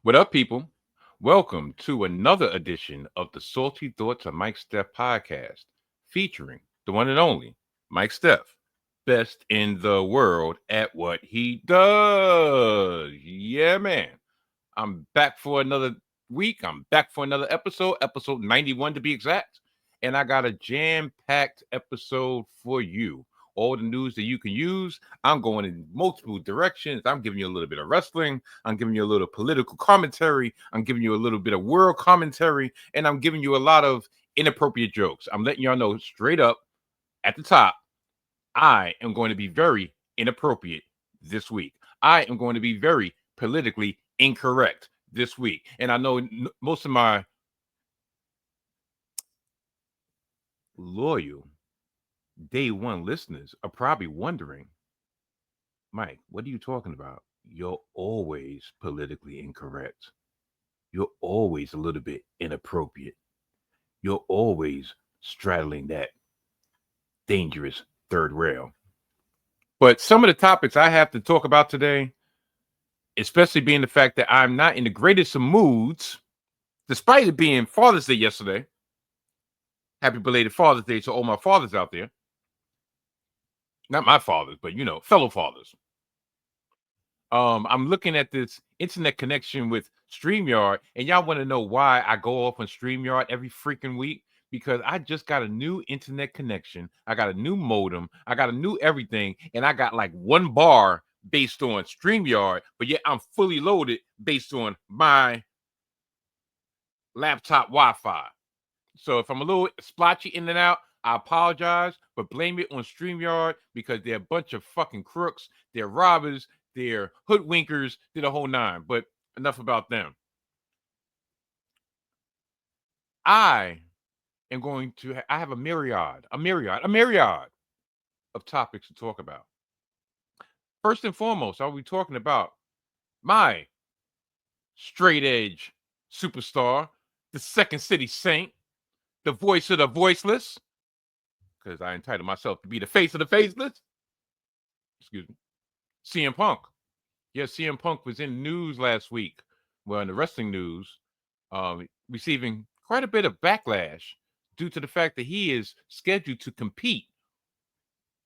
What up, people? Welcome to another edition of the Salty Thoughts of Mike Steph podcast, featuring the one and only Mike Steph, best in the world at what he does. Yeah, man. I'm back for another week. I'm back for another episode 91 to be exact. And I got a jam packed episode for you. All the news that you can use. I'm going in multiple directions. I'm giving you a little bit of wrestling. I'm giving you a little political commentary. I'm giving you a little bit of world commentary. And I'm giving you a lot of inappropriate jokes. I'm letting y'all know straight up at the top, I am going to be very inappropriate this week. I am going to be very politically incorrect this week. And I know most of my loyal day one listeners are probably wondering, Mike, what are you talking about? You're always politically incorrect. You're always a little bit inappropriate. You're always straddling that dangerous third rail. But some of the topics I have to talk about today, especially being the fact that I'm not in the greatest of moods, despite it being Father's Day yesterday. Happy belated Father's Day to all my fathers out there. Not my fathers, but fellow fathers. I'm looking at this internet connection with StreamYard, and y'all want to know why I go off on StreamYard every freaking week? Because I just got a new internet connection. I got a new modem. I got a new everything, and I got like one bar based on StreamYard, but yet I'm fully loaded based on my laptop Wi-Fi. So if I'm a little splotchy in and out, I apologize, but blame it on StreamYard because they're a bunch of fucking crooks. They're robbers. They're hoodwinkers. They're the whole nine. But enough about them. I am going to, I have a myriad of topics to talk about. First and foremost, I'll be talking about my straight edge superstar, the Second City Saint, the voice of the voiceless, because I entitled myself to be the face of the faceless. Excuse me. CM Punk. Yes, CM Punk was in news last week. Well, in the wrestling news, receiving quite a bit of backlash due to the fact that he is scheduled to compete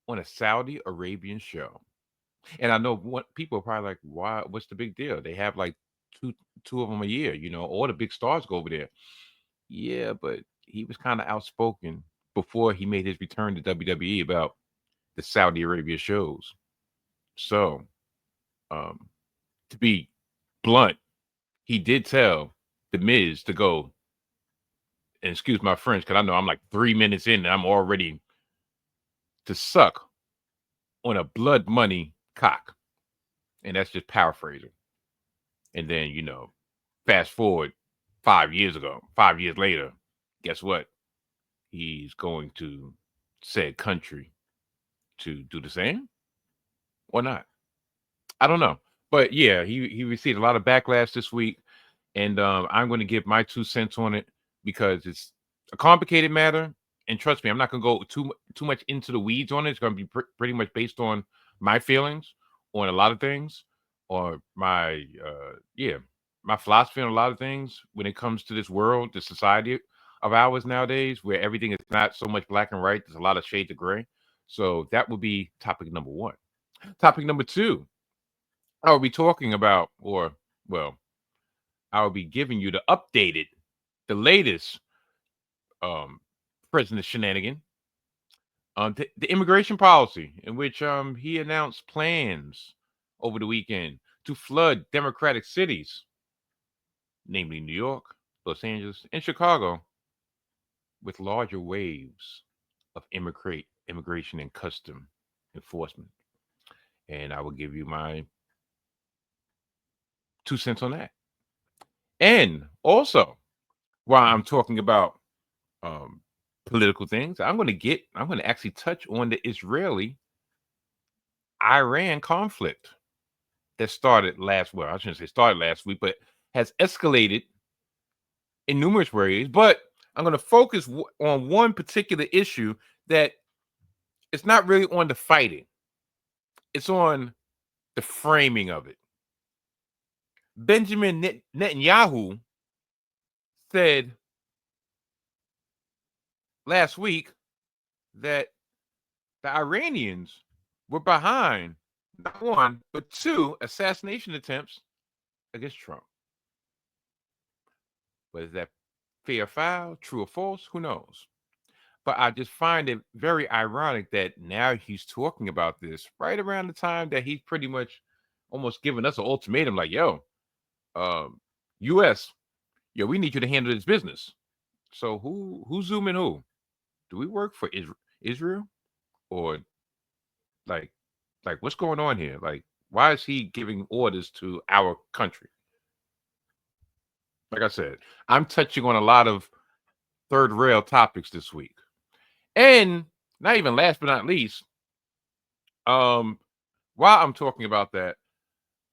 on a Saudi Arabian show. And I know what people are probably like, why? What's the big deal? They have like two of them a year. All the big stars go over there. Yeah, but he was kind of outspoken before he made his return to WWE about the Saudi Arabia shows. So, um, to be blunt, he did tell the Miz to go, and excuse my French, because I know I'm like 3 minutes in and I'm already to suck on a blood money cock. And that's just paraphrasing. And then, fast forward 5 years ago, 5 years later, guess what? He's going to said country to do the same or not. I don't know. But yeah, he received a lot of backlash this week. And I'm going to give my 2 cents on it because it's a complicated matter. And trust me, I'm not going to go too much into the weeds on it. It's going to be pretty much based on my feelings on a lot of things, or my philosophy on a lot of things when it comes to this world, the society of ours nowadays, where everything is not so much black and white. There's a lot of shades of gray. So that would be topic number one. Topic number two, I will be talking about, or well, I will be giving you the latest um, President shenanigan on the immigration policy, in which he announced plans over the weekend to flood Democratic cities, namely New York, Los Angeles, and Chicago, with larger waves of immigration and custom enforcement. And I will give you my 2 cents on that. And also, while I'm talking about um, political things, I'm going to actually touch on the Israeli Iran conflict that started I shouldn't say started last week, but has escalated in numerous ways. But I'm going to focus on one particular issue that it's not really on the fighting, it's on the framing of it. Benjamin Netanyahu said last week that the Iranians were behind not one, but two assassination attempts against Trump. But is that fair or foul, true or false? Who knows? But I just find it very ironic that now he's talking about this right around the time that he's pretty much almost giving us an ultimatum like, yo, US, yo, we need you to handle this business. So who's zooming who? Do we work for Israel? Or like what's going on here? Like, why is he giving orders to our country? Like I said, I'm touching on a lot of third rail topics this week. And not even last but not least, while I'm talking about that,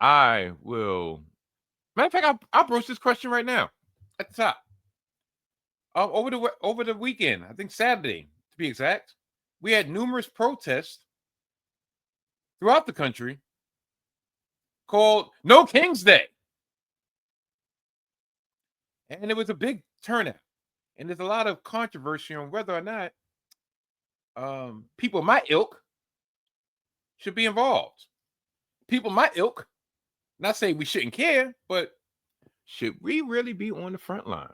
I will, matter of fact, I'll broach this question right now at the top. Over the weekend, I think Saturday to be exact, we had numerous protests throughout the country called No King's Day. And it was a big turnout. And there's a lot of controversy on whether or not people my ilk should be involved. People my ilk, not saying we shouldn't care, but should we really be on the front line?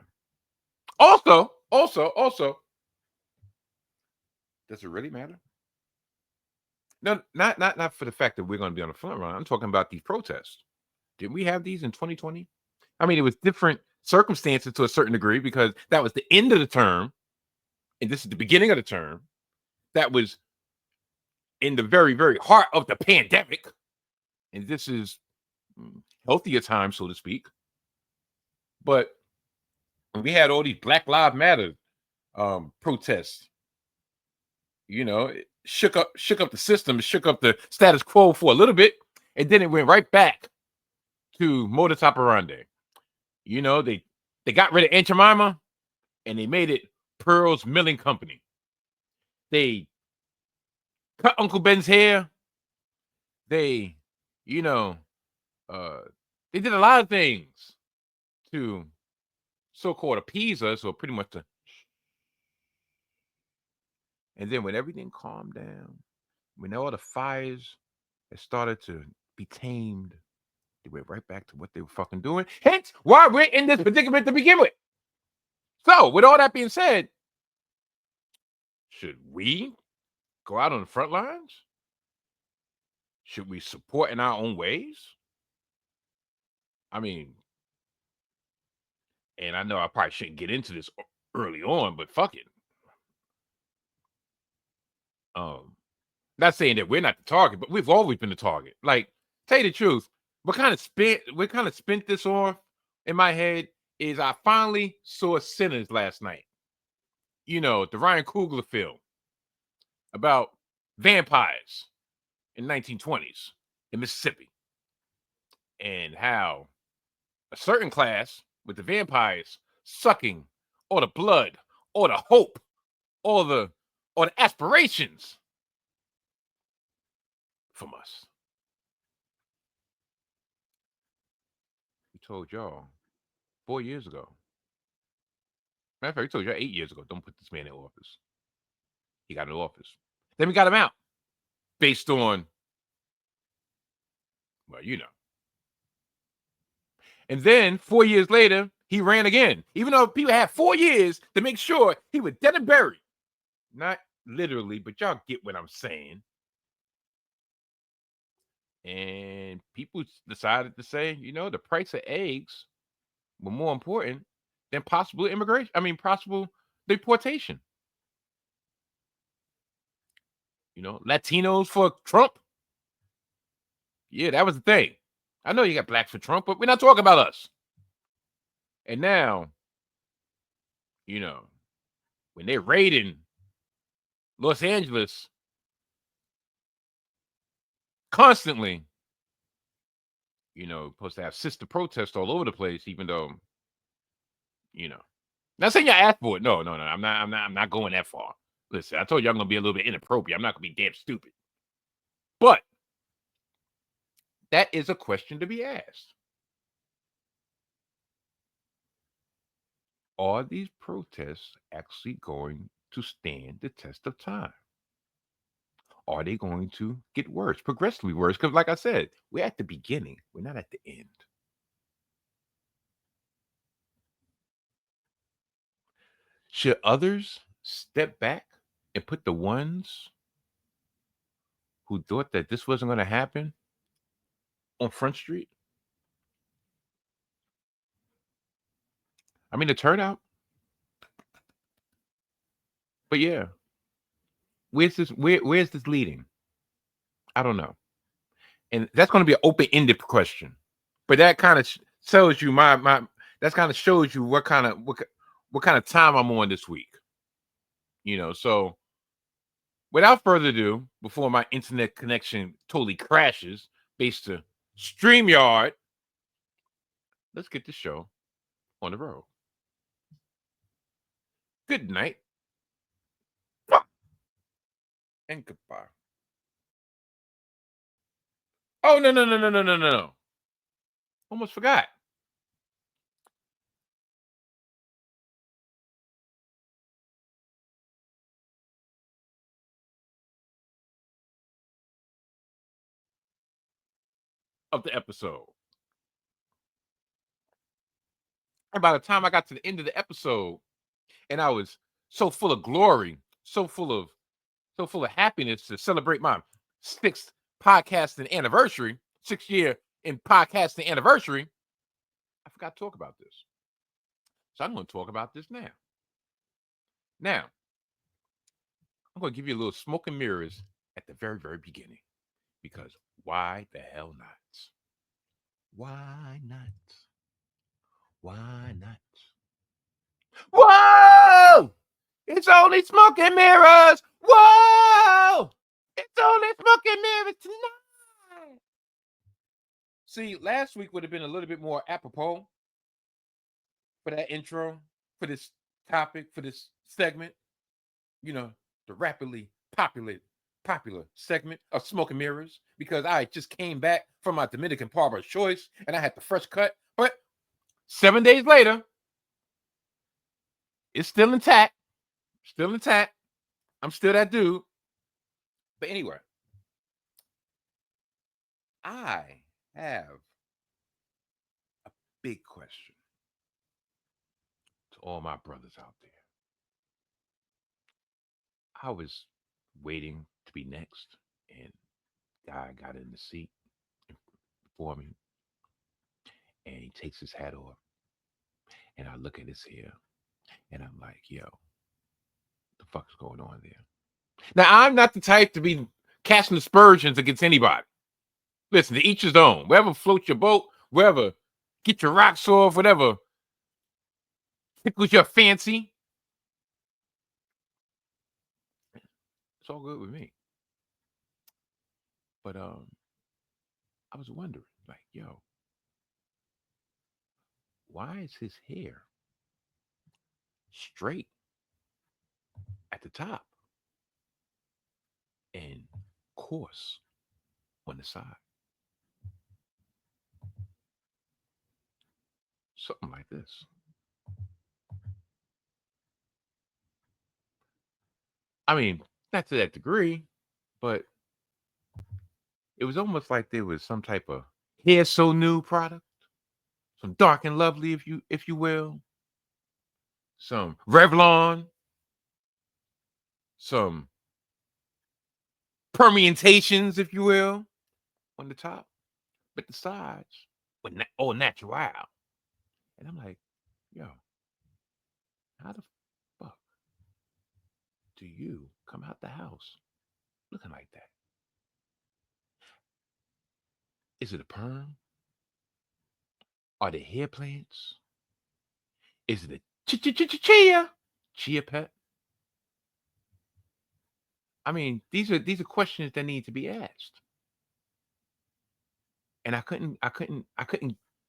Also, does it really matter? No, not for the fact that we're going to be on the front line. I'm talking about these protests. Did we have these in 2020? I mean, it was different circumstances to a certain degree because that was the end of the term, and this is the beginning of the term. That was in the very, very heart of the pandemic, and this is healthier time, so to speak. But we had all these Black Lives Matter protests. You know, it shook up the system, shook up the status quo for a little bit, and then it went right back to modus operandi. You know, they got rid of Aunt Jemima and they made it Pearl's Milling Company. They cut Uncle Ben's hair. They, you know, they did a lot of things to so-called appease us, or pretty much to. And then when everything calmed down, when all the fires had started to be tamed, they went right back to what they were fucking doing. Hence why we're in this predicament to begin with. So, with all that being said, should we go out on the front lines? Should we support in our own ways? I mean, and I know I probably shouldn't get into this early on, but fuck it. Not saying that we're not the target, but we've always been the target. Like, tell you the truth, what kind of spent this off in my head is I finally saw Sinners last night. You know, the Ryan Coogler film about vampires in 1920s in Mississippi, and how a certain class with the vampires sucking all the blood, all the hope, all the aspirations from us. We told y'all 4 years ago. Matter of fact, we told y'all 8 years ago, don't put this man in office. He got in office. Then we got him out based on, well, you know. And then 4 years later, he ran again, even though people had 4 years to make sure he was dead and buried. Not literally, but y'all get what I'm saying. And people decided to say, you know, the price of eggs were more important than possible immigration. I mean, possible deportation. You know, Latinos for Trump. Yeah, that was the thing. I know you got blacks for Trump, but we're not talking about us. And now, you know, when they're raiding Los Angeles constantly, you know, supposed to have sister protests all over the place, even though, you know, not saying you asked for it. No. I'm not going that far. Listen, I told you I'm gonna be a little bit inappropriate. I'm not gonna be damn stupid. But that is a question to be asked. Are these protests actually going to stand the test of time? Are they going to get worse, progressively worse? Because, like I said, we're at the beginning, we're not at the end. Should others step back and put the ones who thought that this wasn't going to happen on Front Street? I mean, the turnout, but yeah, where's this leading? I don't know. And that's going to be an open-ended question. But that kind of tells you my that kind of shows you what kind of time I'm on this week. So without further ado, before my internet connection totally crashes based to StreamYard, let's get the show on the road. Good night and goodbye. Oh, no, no, no, no, no, no, no, no. Almost forgot. Of the episode. And by the time I got to the end of the episode, and I was so full of glory, so full of happiness to celebrate my sixth podcasting anniversary, 6 year in podcasting anniversary, I forgot to talk about this. So I'm going to talk about this now. Now, I'm going to give you a little smoke and mirrors at the very, very beginning. Because why the hell not? Why not? Why not? Whoa! It's only smoke and mirrors. Whoa! It's only smoke and mirrors tonight. See, last week would have been a little bit more apropos for that intro, for this topic, for this segment. The rapidly popular segment of Smoke and Mirrors, because I just came back from my Dominican barber's choice and I had the fresh cut. But 7 days later, it's still intact. Still intact. I'm still that dude. But anyway, I have a big question to all my brothers out there. I was waiting to be next, and guy got in the seat for me, and he takes his hat off, and I look at his hair, and I'm like, yo, the fuck's going on there? Now, I'm not the type to be casting aspersions against anybody. Listen, to each his own. Wherever floats your boat, wherever get your rocks off, whatever tickles your fancy, it's all good with me. But I was wondering, like, yo, why is his hair straight at the top and coarse on the side? Something like this. I mean, not to that degree, but it was almost like there was some type of hair so new product, some dark and lovely, if you will, some Revlon, some permutations, if you will, on the top, but the sides were all natural. And I'm like, yo, how the fuck do you come out the house looking like that? Is it a perm? Are they hair plants? Is it a chia pet? I mean, these are questions that need to be asked, and I couldn't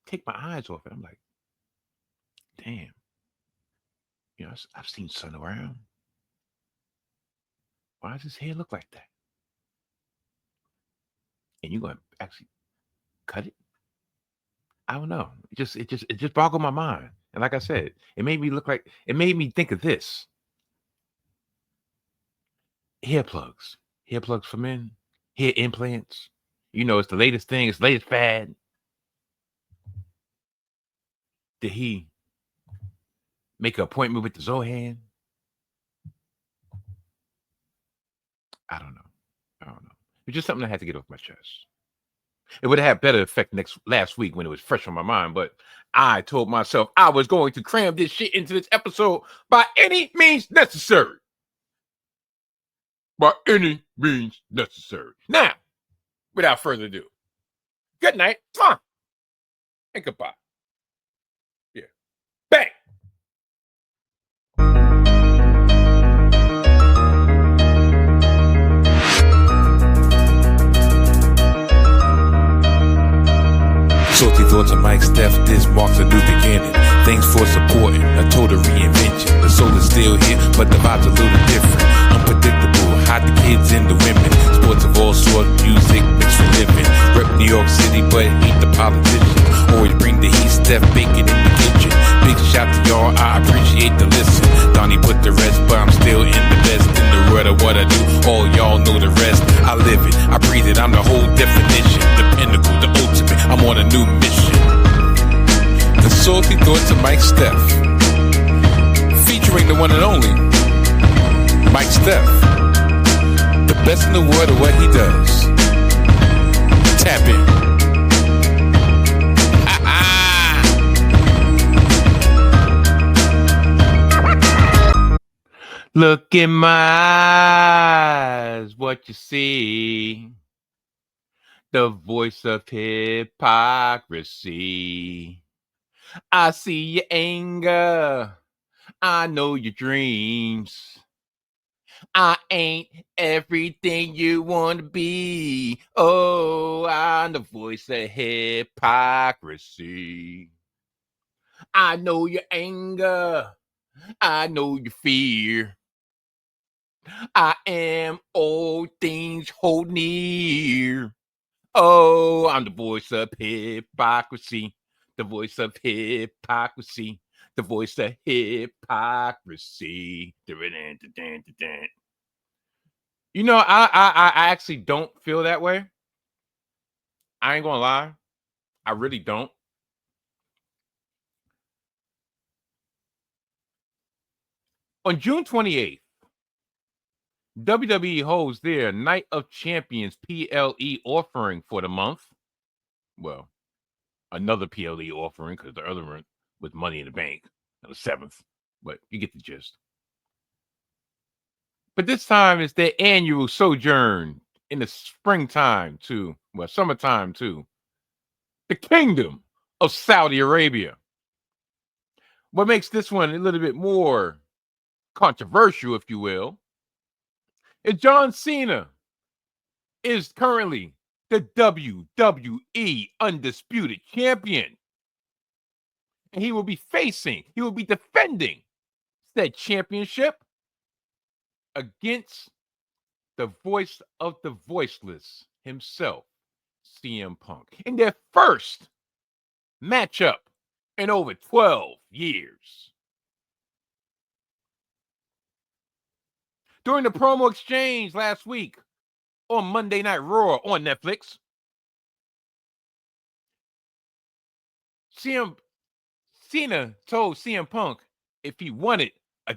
take my eyes off it. I'm like, damn, I've seen Sun around. Why does his hair look like that? And you're gonna actually cut it? I don't know. It just boggled my mind. And like I said, it made me think of this. Hair plugs. Hair plugs for men. Hair implants. It's the latest thing. It's the latest fad. Did he make an appointment with the Zohan? I don't know. It's just something I had to get off my chest. It would have had better effect last week when it was fresh on my mind, but I told myself I was going to cram this shit into this episode by any means necessary. By any means necessary. Now, without further ado, good night, and goodbye. Yeah. Bang! Salty thoughts of Mike Steph, this marks a new beginning. Thanks for supporting a total reinvention. The soul is still here, but the vibe's a little different. Unpredictable, hide the kids and the women. Sports of all sorts, music mixed for living. Rep New York City, but hate the politician. Always bring the heat, Steph bacon in the kitchen. Big shout to y'all, I appreciate the listen. Donnie put the rest, but I'm still in the best. In the word of what I do, all y'all know the rest. I live it, I breathe it, I'm the whole definition. The pinnacle, the ultimate, I'm on a new mission. The salty thoughts of Mike Steph, featuring the one and only Mike Steph, the best in the world at what he does. Tap in. Look in my eyes, what you see. The voice of hypocrisy. I see your anger. I know your dreams. I ain't everything you want to be. Oh, I'm the voice of hypocrisy. I know your anger. I know your fear. I am all things hold near. Oh, I'm the voice of hypocrisy. The voice of hypocrisy. The voice of hypocrisy. I actually don't feel that way. I ain't gonna lie. I really don't. On June 28th, WWE holds their Night of Champions PLE offering for the month. Well, another PLE offering because the other one was Money in the Bank on the 7th. But you get the gist. But this time it's their annual sojourn in the summertime to the Kingdom of Saudi Arabia. What makes this one a little bit more controversial, if you will, is John Cena is currently the WWE Undisputed Champion. And he will be defending said championship against the voice of the voiceless himself, CM Punk, in their first matchup in over 12 years. During the promo exchange last week on Monday Night Raw on Netflix, Cena told CM Punk if he wanted a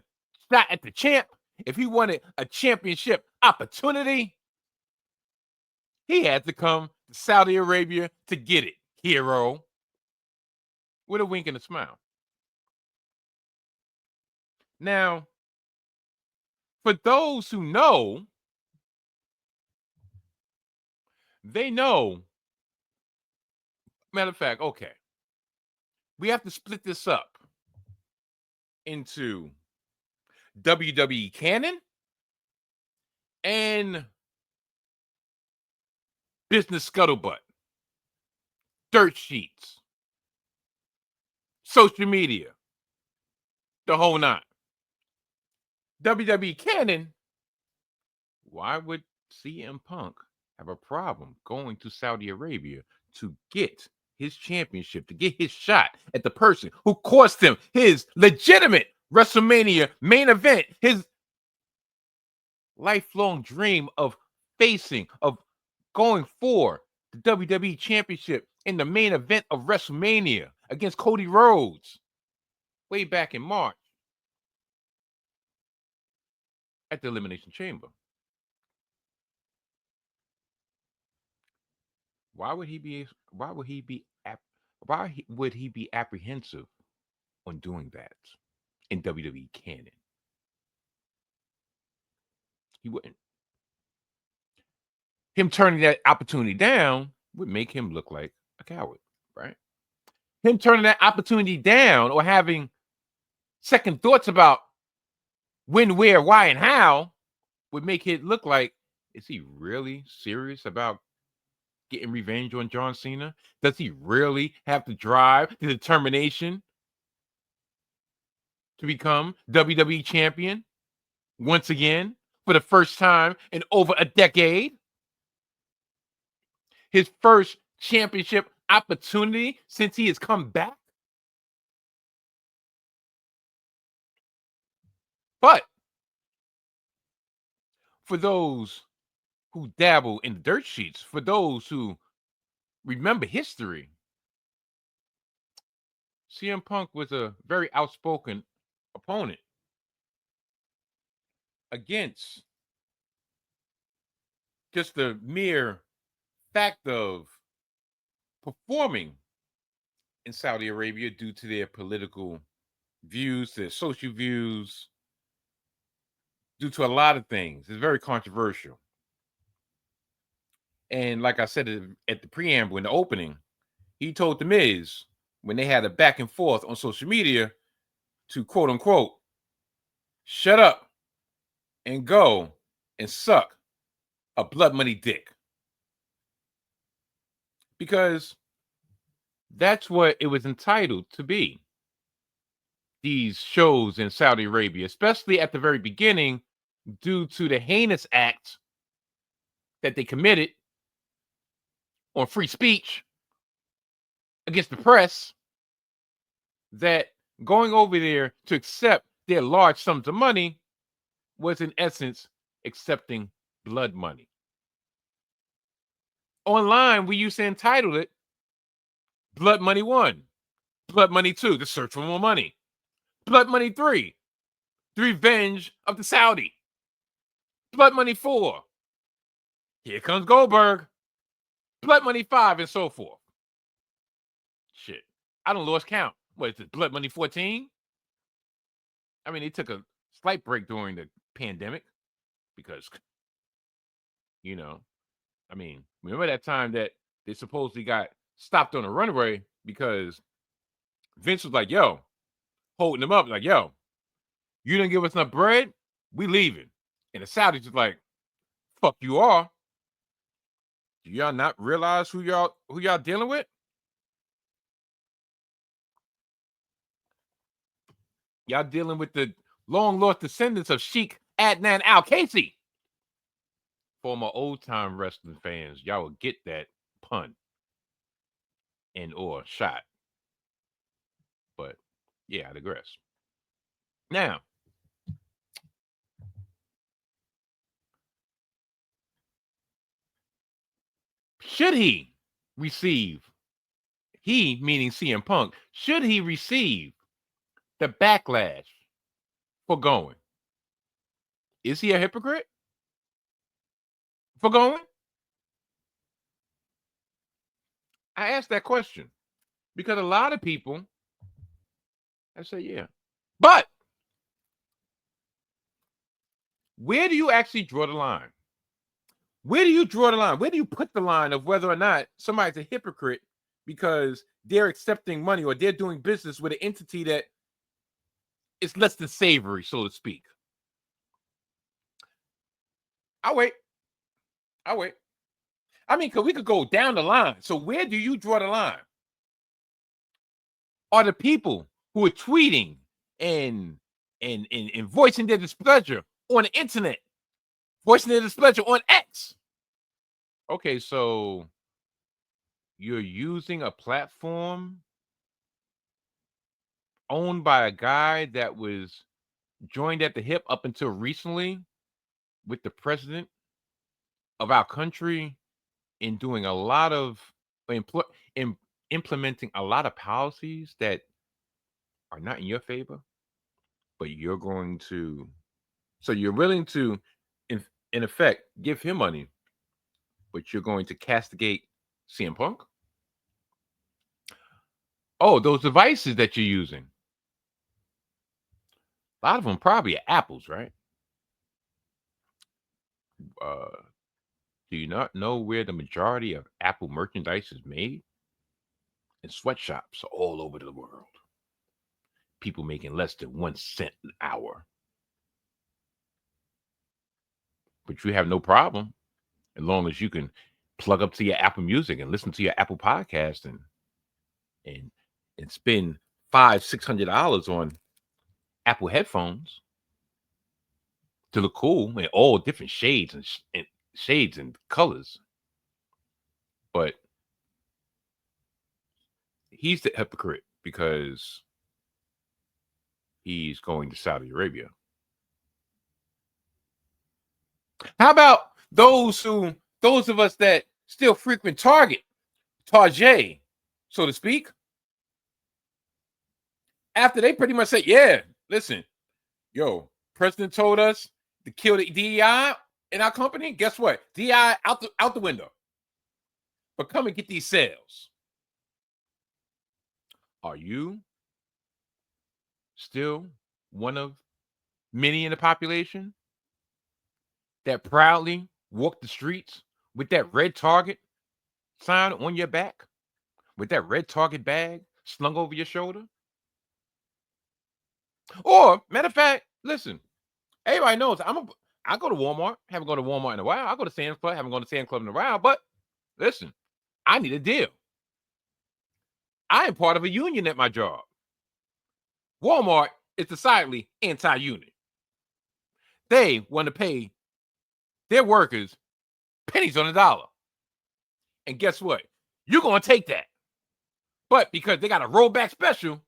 shot at the champ, if he wanted a championship opportunity, he had to come to Saudi Arabia to get it, hero. With a wink and a smile. Now, for those who know, they know. Matter of fact, okay. We have to split this up into WWE canon and business scuttlebutt, dirt sheets, social media, the whole nine. WWE canon, why would CM Punk have a problem going to Saudi Arabia to get his championship, to get his shot at the person who cost him his legitimate WrestleMania main event, his lifelong dream of going for the WWE Championship in the main event of WrestleMania against Cody Rhodes way back in March at the Elimination Chamber. Why would he be apprehensive on doing that in WWE canon? He wouldn't. Him turning that opportunity down would make him look like a coward, right? Him turning that opportunity down or having second thoughts about when, where, why, and how would make it look like, is he really serious about getting revenge on John Cena? Does he really have the drive, the determination to become WWE champion once again for the first time in over a decade? His first championship opportunity since he has come back? But for those who dabble in the dirt sheets, for those who remember history, CM Punk was a very outspoken opponent against just the mere fact of performing in Saudi Arabia due to their political views, their social views, due to a lot of things. It's very controversial. And like I said at the preamble in the opening, he told The Miz when they had a back and forth on social media to quote unquote, shut up and go and suck a blood money dick. Because that's what it was entitled to be. These shows in Saudi Arabia, especially at the very beginning, due to the heinous act that they committed on free speech against the press, that going over there to accept their large sums of money was in essence accepting blood money. Online, we used to entitle it Blood Money 1, Blood Money 2, The Search for More Money, Blood Money 3, The Revenge of the Saudi, Blood Money 4, Here Comes Goldberg, Blood Money 5, and so forth. Shit, I don't lost count. What is this, Blood Money 14? I mean, they took a slight break during the pandemic because, you know, I mean, remember that time that they supposedly got stopped on the runway because Vince was like, yo, holding them up, like, yo, you didn't give us enough bread, we leaving. And the Saudis was like, fuck you are. Do y'all not realize who y'all dealing with? Y'all dealing with the long lost descendants of Sheikh Adnan Al-Kaisi. Former old time wrestling fans, y'all will get that pun and or shot. But yeah, I digress. Now, should he receive, he meaning CM Punk, should he receive the backlash for going? Is he a hypocrite for going? I asked that question because a lot of people, I say, yeah. But where do you actually draw the line? Where do you draw the line? Where do you put the line of whether or not somebody's a hypocrite because they're accepting money or they're doing business with an entity that is less than savory, so to speak? I'll wait. I mean, we could go down the line. So where do you draw the line? Are the people who are tweeting and voicing their displeasure on the internet, voicing their displeasure on X? Okay, so you're using a platform owned by a guy that was joined at the hip up until recently with the president of our country in doing a lot of in implementing a lot of policies that are not in your favor, but you're going to so you're willing to in effect give him money, but you're going to castigate CM Punk? Oh, those devices that you're using. A lot of them probably are Apples, right? Uh, do you not know where the majority of Apple merchandise is made? In sweatshops all over the world. People making less than 1 cent an hour. But you have no problem as long as you can plug up to your Apple Music and listen to your Apple podcast and and spend $500-$600 on Apple headphones to look cool in all different shades and shades and colors. But he's the hypocrite because he's going to Saudi Arabia. How about those of us that still frequent Target, so to speak, after they pretty much said, yeah, listen, yo, president told us to kill the DEI in our company. Guess what? DEI out the window. But come and get these sales. Are you still one of many in the population that proudly walk the streets with that red Target sign on your back, with that red Target bag slung over your shoulder? Or, matter of fact, listen, everybody knows I go to Walmart, haven't gone to Walmart in a while. I go to Sam's Club, haven't gone to Sam's Club in a while, but listen, I need a deal. I am part of a union at my job. Walmart is decidedly anti-union. They want to pay their workers pennies on the dollar. And guess what? You're going to take that. But because they got a rollback special,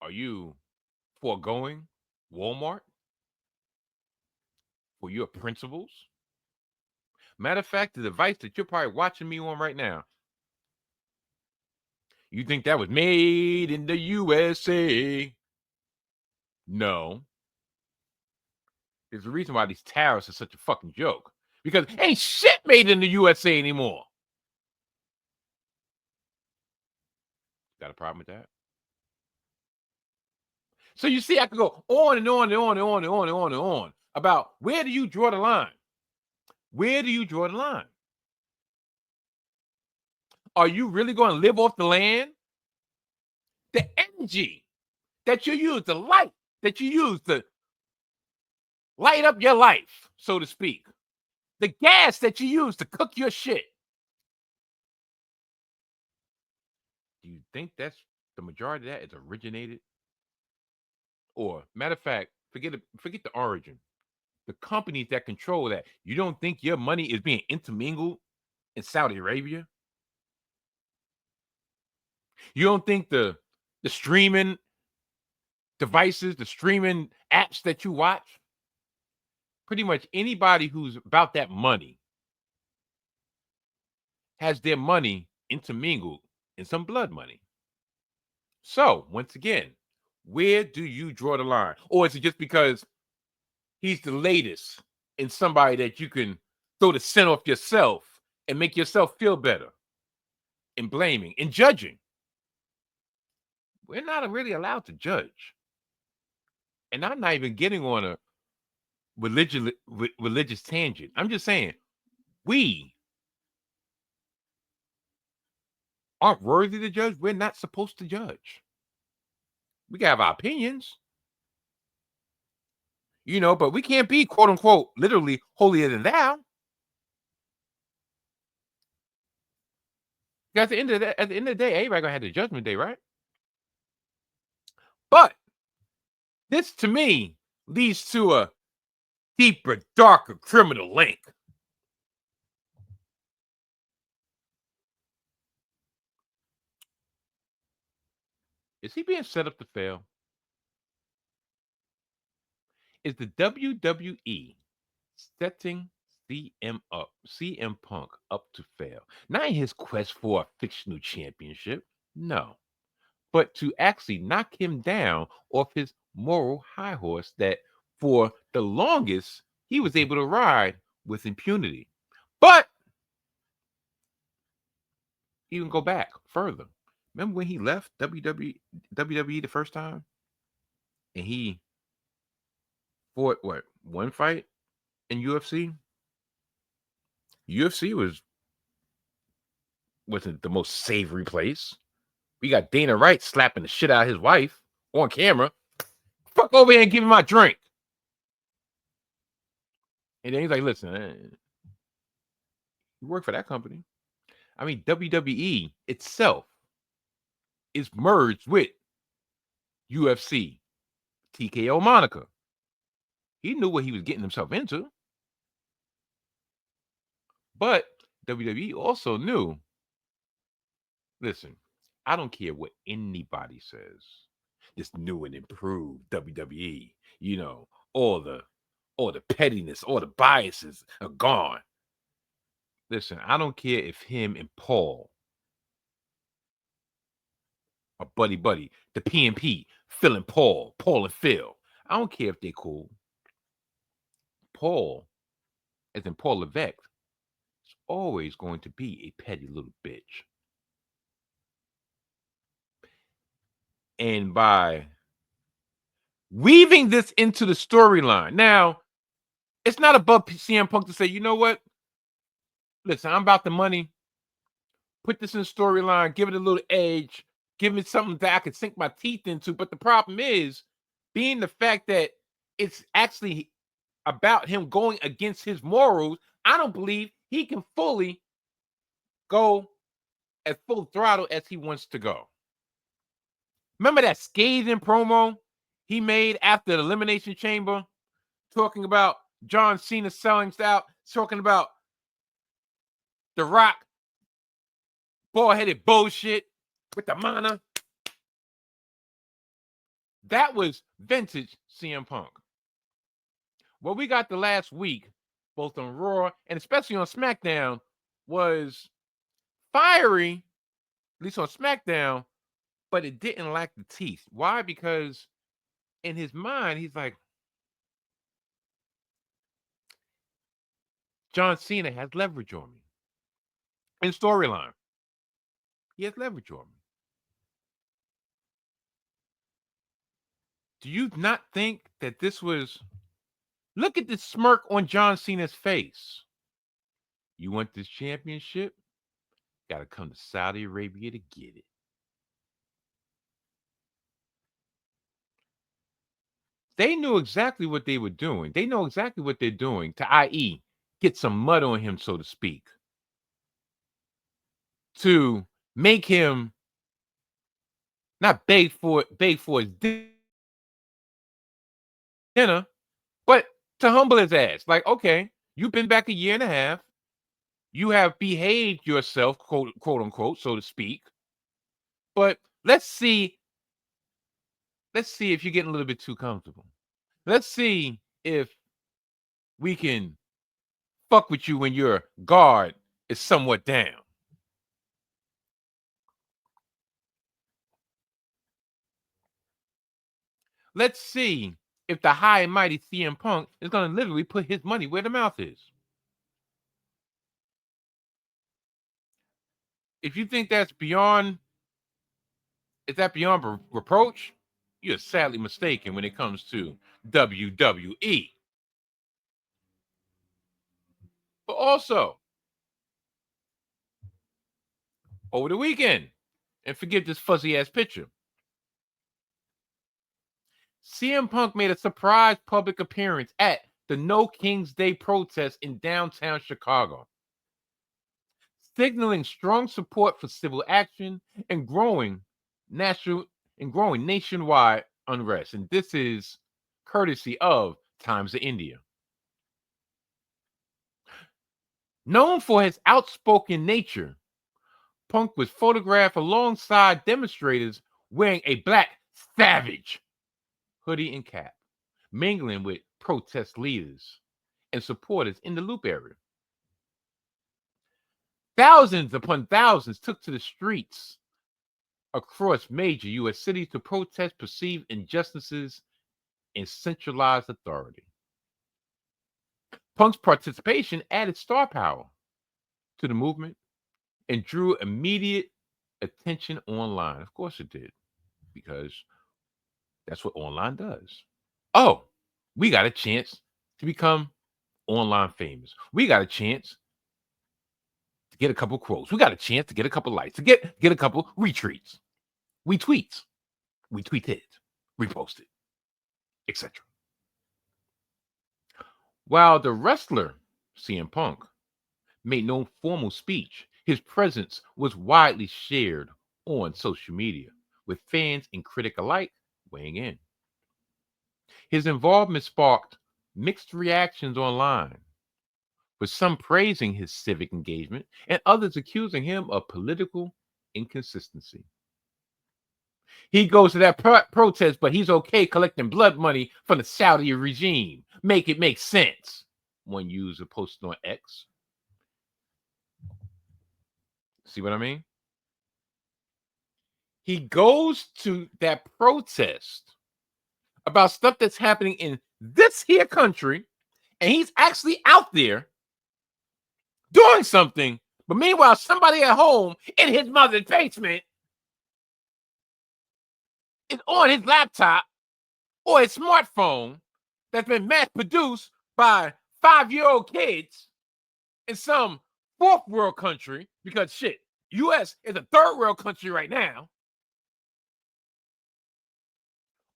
are you foregoing Walmart for your principles? Matter of fact, the device that you're probably watching me on right now, you think that was made in the USA? No. There's a reason why these tariffs are such a fucking joke. Because ain't shit made in the USA anymore. Got a problem with that? So you see, I could go on and on and on and on and on and on and on about where do you draw the line? Where do you draw the line? Are you really going to live off the land? The energy that you use, the light that you use to light up your life, so to speak. The gas that you use to cook your shit. Do you think that's the majority of that is originated? Or, matter of fact, forget the origin. The companies that control that. You don't think your money is being intermingled in Saudi Arabia? You don't think the streaming devices, the streaming apps that you watch, pretty much anybody who's about that money has their money intermingled in some blood money. So, once again, where do you draw the line? Or is it just because he's the latest in somebody that you can throw the scent off yourself and make yourself feel better in blaming and judging? We're not really allowed to judge. And I'm not even getting on a religious tangent. I'm just saying we aren't worthy to judge. We're not supposed to judge. We can have our opinions, but we can't be quote unquote literally holier than thou. At the end of the day, everybody gonna have the judgment day, right? But this to me leads to a deeper, darker criminal link. Is he being set up to fail? Is the WWE setting CM Punk up to fail? Not in his quest for a fictional championship, no, but to actually knock him down off his moral high horse that for the longest he was able to ride with impunity. But even go back further. Remember when he left WWE the first time and he fought what, one fight in UFC? UFC wasn't the most savory place. We got Dana White slapping the shit out of his wife on camera. Fuck over here and give me my drink. And then he's like, listen, you work for that company. I mean, WWE itself is merged with UFC, TKO Monica. He knew what he was getting himself into. But WWE also knew, listen, I don't care what anybody says. This new and improved WWE, all the pettiness, all the biases are gone. Listen, I don't care if him and Paul are buddy, the PNP, Phil and Paul and Phil. I don't care if they're cool. Paul, as in Paul Levesque, is always going to be a petty little bitch. And by weaving this into the storyline, now, it's not above CM Punk to say, you know what? Listen, I'm about the money. Put this in the storyline, give it a little edge, give me something that I can sink my teeth into. But the problem is, being the fact that it's actually about him going against his morals, I don't believe he can fully go at full throttle as he wants to go. Remember that scathing promo he made after the Elimination Chamber, talking about John Cena selling out, talking about The Rock, bald-headed bullshit with the mana. That was vintage CM Punk. What we got the last week, both on Raw and especially on SmackDown, was fiery, at least on SmackDown, but it didn't lack the teeth. Why? Because in his mind, he's like, John Cena has leverage on me. In storyline, he has leverage on me. Do you not think that this was... Look at the smirk on John Cena's face. You want this championship? Got to come to Saudi Arabia to get it. They knew exactly what they were doing. They know exactly what they're doing to, i.e., get some mud on him, so to speak, to make him not beg for his dinner, but to humble his ass. Like, okay, you've been back a year and a half. You have behaved yourself, quote unquote, so to speak. But let's see if you're getting a little bit too comfortable. Let's see if we can fuck with you when your guard is somewhat down. Let's see if the high and mighty CM Punk is going to literally put his money where the mouth is. If you think that's beyond reproach, you're sadly mistaken when it comes to WWE. But also, over the weekend, and forget this fuzzy ass picture, CM Punk made a surprise public appearance at the No King's Day protest in downtown Chicago, signaling strong support for civil action and growing nationwide unrest. And this is courtesy of Times of India. Known for his outspoken nature, Punk was photographed alongside demonstrators wearing a black savage hoodie and cap, mingling with protest leaders and supporters in the Loop area. Thousands upon thousands took to the streets across major U.S. cities to protest perceived injustices and centralized authority. Punk's participation added star power to the movement and drew immediate attention online. Of course it did, because that's what online does. Oh, we got a chance to become online famous. We got a chance to get a couple quotes. We got a chance to get a couple likes, to get a couple retweets. We tweet it, repost it, etc. While the wrestler, CM Punk, made no formal speech, his presence was widely shared on social media, with fans and critics alike weighing in. His involvement sparked mixed reactions online, with some praising his civic engagement and others accusing him of political inconsistency. He goes to that protest, but he's okay collecting blood money from the Saudi regime. Make it make sense, one user posted on X. See what I mean? He goes to that protest about stuff that's happening in this here country, and he's actually out there doing something. But meanwhile, somebody at home in his mother's basement is on his laptop or his smartphone that's been mass produced by 5-year-old kids in some fourth world country, because shit, US is a third world country right now,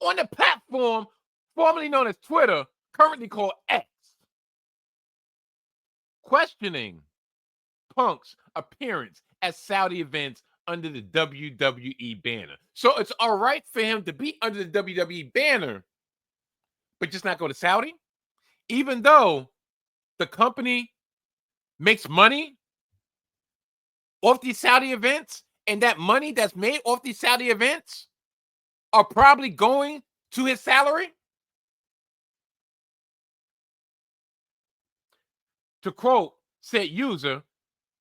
on the platform formerly known as Twitter, currently called X, questioning Punk's appearance at Saudi events under the WWE banner. So it's all right for him to be under the WWE banner, but just not go to Saudi, even though the company makes money off these Saudi events, and that money that's made off these Saudi events are probably going to his salary. To quote said user,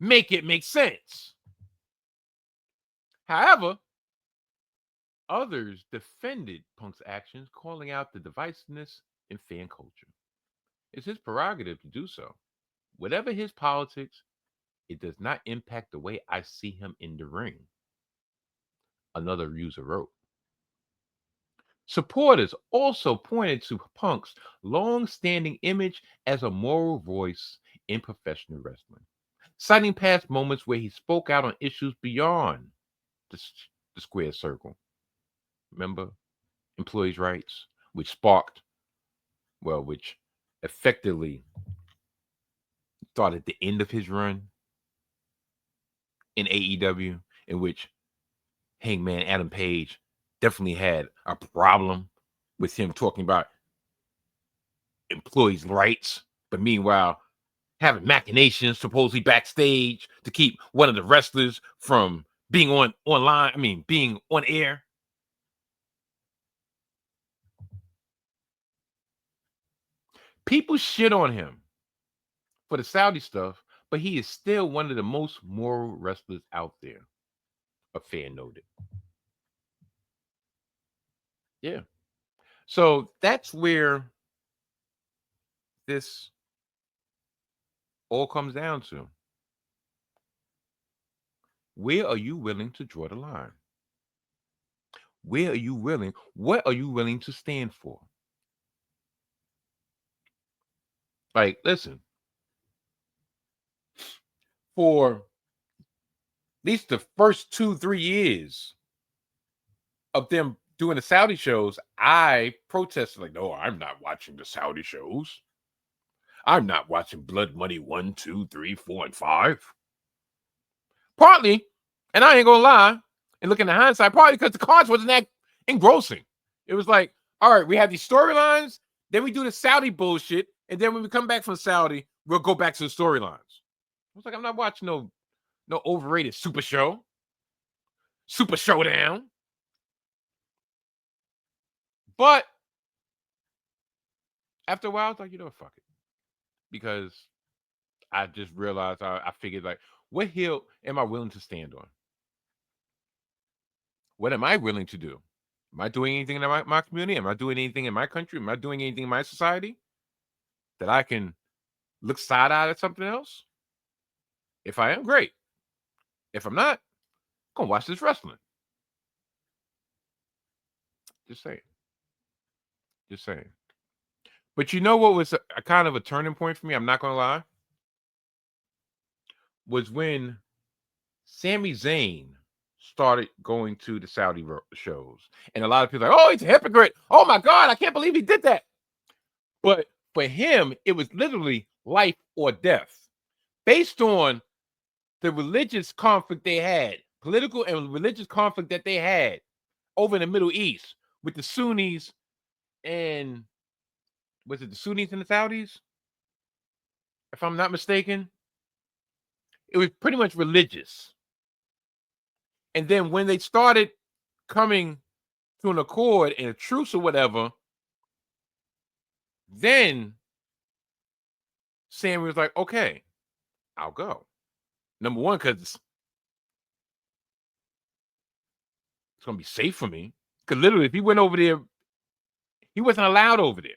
make it make sense. However, others defended Punk's actions, calling out the divisiveness in fan culture. It's his prerogative to do so. Whatever his politics, it does not impact the way I see him in the ring, another user wrote. Supporters also pointed to Punk's long-standing image as a moral voice in professional wrestling, citing past moments where he spoke out on issues beyond the square circle. Remember, employees' rights, which effectively started the end of his run in AEW, in which Hangman Adam Page definitely had a problem with him talking about employees' rights, but meanwhile having machinations supposedly backstage to keep one of the wrestlers from being being on air. People shit on him for the Saudi stuff, but he is still one of the most moral wrestlers out there, a fan noted. Yeah. So that's where this all comes down to. Where are you willing to draw the line? What are you willing to stand for? Like, listen, for at least the first 2-3 years of them doing the Saudi shows, I protested, like, no, I'm not watching the Saudi shows. I'm not watching Blood Money 1, 2, 3, 4, and 5. Partly, and I ain't gonna lie, and looking at hindsight, partly because the cards wasn't that engrossing. It was like, all right, we have these storylines, then we do the Saudi bullshit, and then when we come back from Saudi, we'll go back to the storylines. I was like, I'm not watching no overrated Super Show, Super Showdown. But after a while, I was like, you know what, fuck it. Because I just realized I figured like, what hill am I willing to stand on? What am I willing to do? Am I doing anything in my community? Am I doing anything in my country? Am I doing anything in my society that I can look side-eyed at something else? If I am, great. If I'm not, go watch this wrestling. Just saying. Just saying. But you know what was a kind of a turning point for me? I'm not gonna lie. Was when Sami Zayn started going to the Saudi shows, and a lot of people are like, "Oh, he's a hypocrite! Oh my God, I can't believe he did that." But for him, it was literally life or death, based on the religious conflict they had, political and religious conflict that they had over in the Middle East with the Sunnis and was it the Sunnis and the Saudis? If I'm not mistaken, it was pretty much religious. And then when they started coming to an accord and a truce or whatever, then Sammy was like, okay, I'll go. Number one, because it's going to be safe for me. Because literally, if he went over there, he wasn't allowed over there.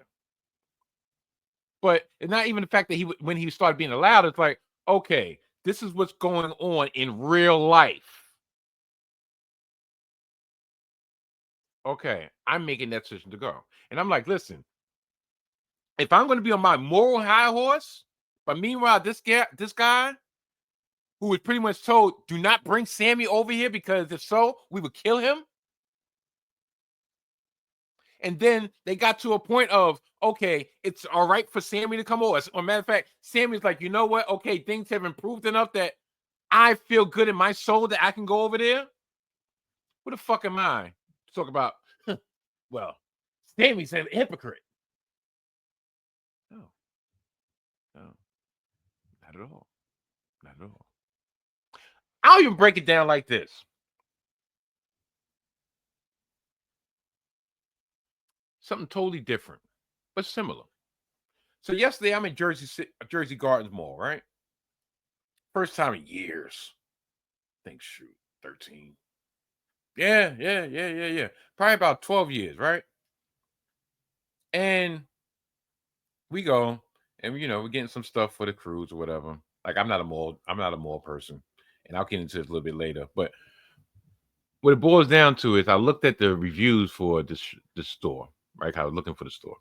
But it's not even the fact that when he started being allowed, it's like, okay, this is what's going on in real life. Okay, I'm making that decision to go. And I'm like, listen, if I'm going to be on my moral high horse, but meanwhile, this guy who was pretty much told, do not bring Sammy over here because if so, we would kill him. And then they got to a point of, okay, it's all right for Sammy to come over. As a matter of fact, Sammy's like, you know what? Okay, things have improved enough that I feel good in my soul that I can go over there. Who the fuck am I to talk about? Well, Sammy's a hypocrite. No, no, not at all. Not at all. I'll even break it down like this. Something totally different, but similar. So yesterday I'm in Jersey Gardens Mall, right? First time in years. I think shoot, 13. Yeah. Probably about 12 years, right? And we go and we're getting some stuff for the cruise or whatever. Like I'm not a mall person. And I'll get into this a little bit later. But what it boils down to is I looked at the reviews for this store, right? I was looking for the store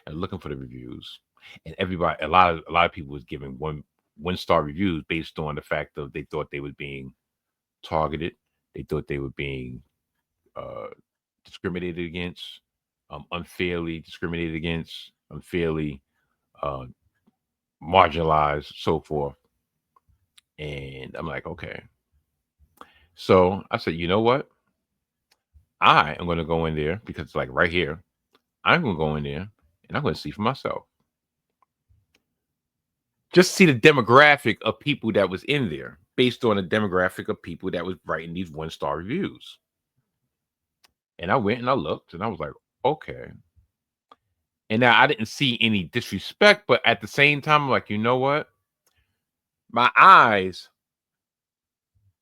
and looking for the reviews. And everybody, a lot of people was giving one-star reviews based on the fact of they thought they was being targeted. They thought they were being discriminated against, unfairly discriminated against, unfairly marginalized, so forth. And I'm like, okay. So I said, you know what? I am going to go in there because it's like right here. I'm going to go in there and I'm going to see for myself. Just see the demographic of people that was in there based on the demographic of people that was writing these one-star reviews. And I went and I looked and I was like, okay. And now I didn't see any disrespect, but at the same time, I'm like, you know what? My eyes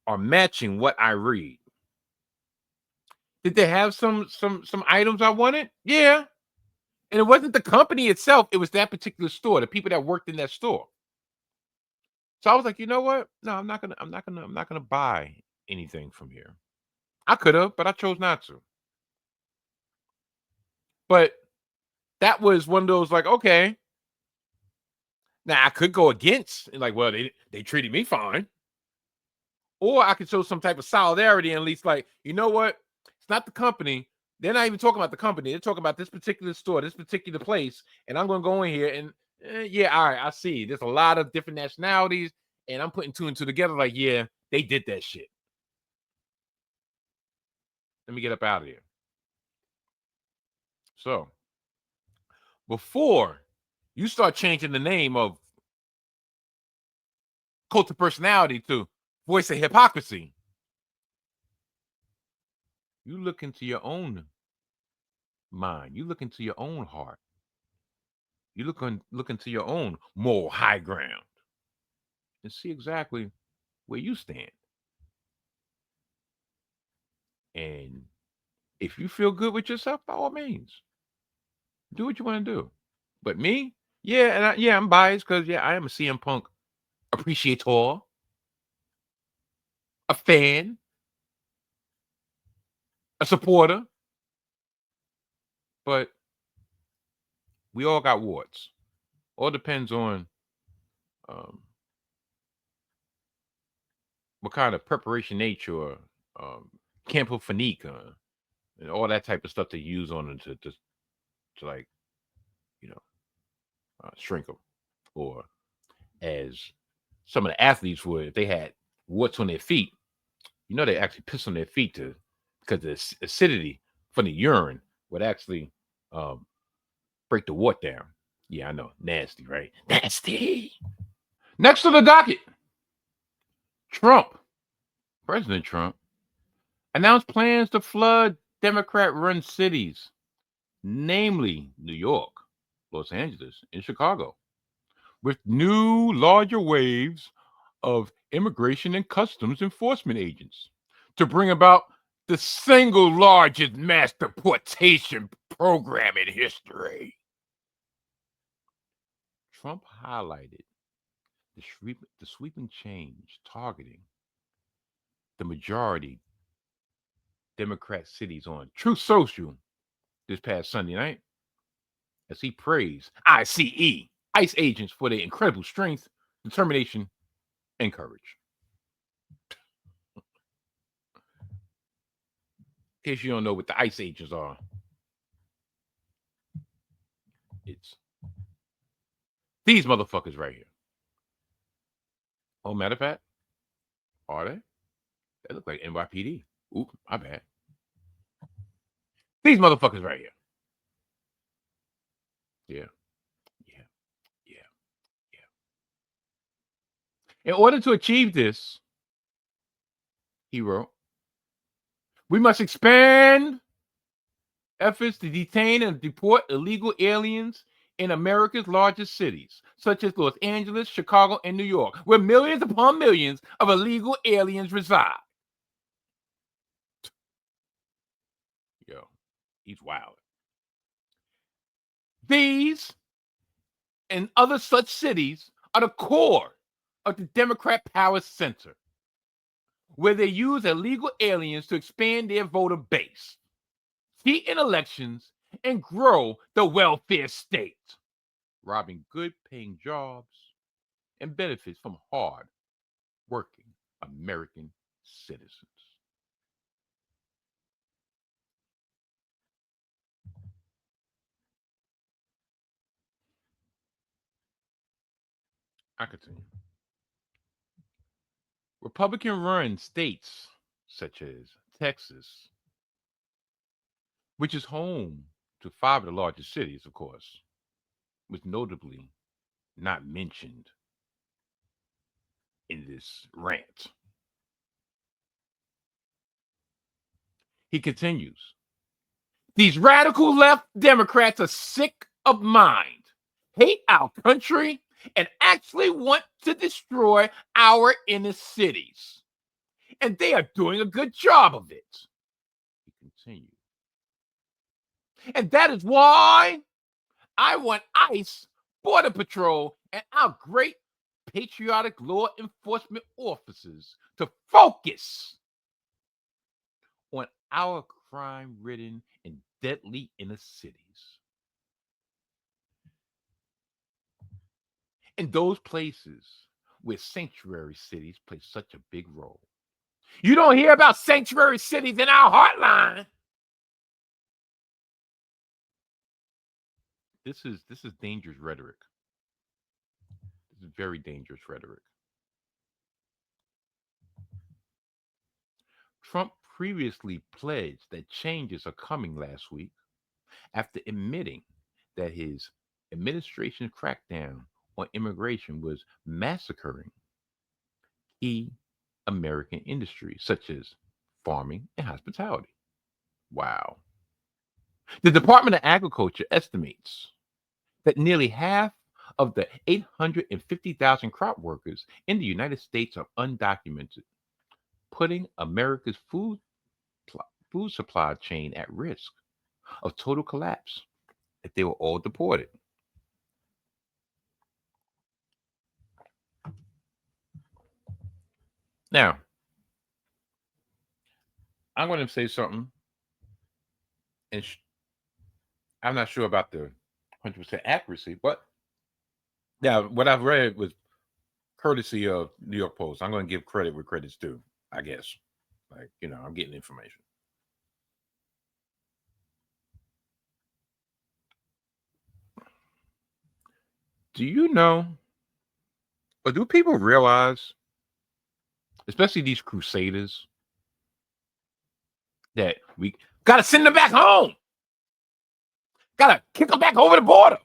are matching what I read. Did they have some items I wanted? Yeah. And it wasn't the company itself, it was that particular store, the people that worked in that store. So I was like, you know what? No, I'm not gonna buy anything from here. I could have, but I chose not to. But that was one of those like, okay. Now I could go against and like, well, they treated me fine. Or I could show some type of solidarity and at least like, you know what? It's not the company. They're not even talking about the company. They're talking about this particular store, this particular place. And I'm going to go in here and yeah, all right, I see. There's a lot of different nationalities. And I'm putting two and two together like, yeah, they did that shit. Let me get up out of here. So before you start changing the name of cult of personality to voice of hypocrisy, you look into your own mind. You look into your own heart. You look into your own moral high ground and see exactly where you stand. And if you feel good with yourself, by all means, do what you want to do. But me, yeah, yeah, I'm biased because yeah, I am a CM Punk appreciator, a fan, a supporter. But we all got warts. All depends on um, what kind of preparation nature or campo fanique and all that type of stuff they use on them to like you know shrink them, or as some of the athletes would if they had warts on their feet. You know, they actually piss on their feet to because the acidity from the urine would actually um, break the wart down. Yeah, I know, nasty, right? Nasty. Next on the docket, Trump, President Trump, announced plans to flood Democrat-run cities, namely New York, Los Angeles, and Chicago, with new, larger waves of immigration and customs enforcement agents to bring about the single largest mass deportation program in history. Trump highlighted the sweeping change targeting the majority Democrat cities on Truth Social this past Sunday night as he praised ICE agents for their incredible strength, determination, and courage. In case you don't know what the ICE agents are, it's these motherfuckers right here. Oh, matter of fact, are they? They look like NYPD. Oop, my bad. These motherfuckers right here. Yeah, yeah, yeah, yeah. In order to achieve this, he wrote, we must expand efforts to detain and deport illegal aliens in America's largest cities, such as Los Angeles, Chicago, and New York, where millions upon millions of illegal aliens reside. Yo, he's wild. These and other such cities are the core of the Democrat power center, where they use illegal aliens to expand their voter base, cheat in elections, and grow the welfare state, robbing good paying jobs and benefits from hard working American citizens. I continue. Republican run states such as Texas, which is home to five of the largest cities, of course, was notably not mentioned in this rant. He continues. These radical left Democrats are sick of mind, hate our country, and actually want to destroy our inner cities. And they are doing a good job of it. He continued. And that is why I want ICE, Border Patrol, and our great patriotic law enforcement officers to focus on our crime ridden and deadly inner cities. In those places where sanctuary cities play such a big role. You don't hear about sanctuary cities in our heartline. This is dangerous rhetoric. This is very dangerous rhetoric. Trump previously pledged that changes are coming last week after admitting that his administration's crackdown on immigration was massacring key American industries such as farming and hospitality. Wow. The Department of Agriculture estimates that nearly half of the 850,000 crop workers in the United States are undocumented, putting America's food supply chain at risk of total collapse if they were all deported. Now, I'm going to say something, and I'm not sure about the 100% accuracy, but now what I've read was courtesy of New York Post. I'm going to give credit where credit's due, I guess. Like, I'm getting information. Do you know, or do people realize, especially these crusaders, that we got to send them back home? Got to kick them back over the border.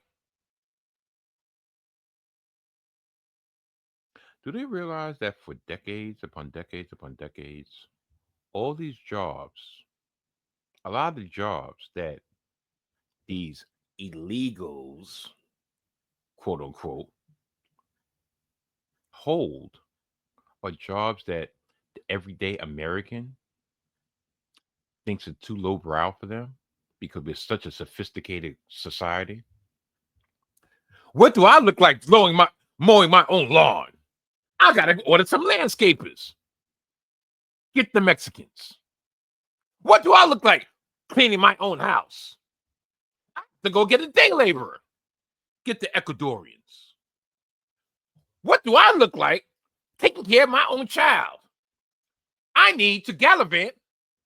Do they realize that for decades upon decades upon decades, all these jobs, a lot of the jobs that these illegals, quote unquote, hold are jobs that the everyday American thinks are too lowbrow for them because we're such a sophisticated society? What do I look like mowing my own lawn? I gotta order some landscapers. Get the Mexicans. What do I look like cleaning my own house? I have to go get a day laborer. Get the Ecuadorians. What do I look like taking care of my own child? I need to gallivant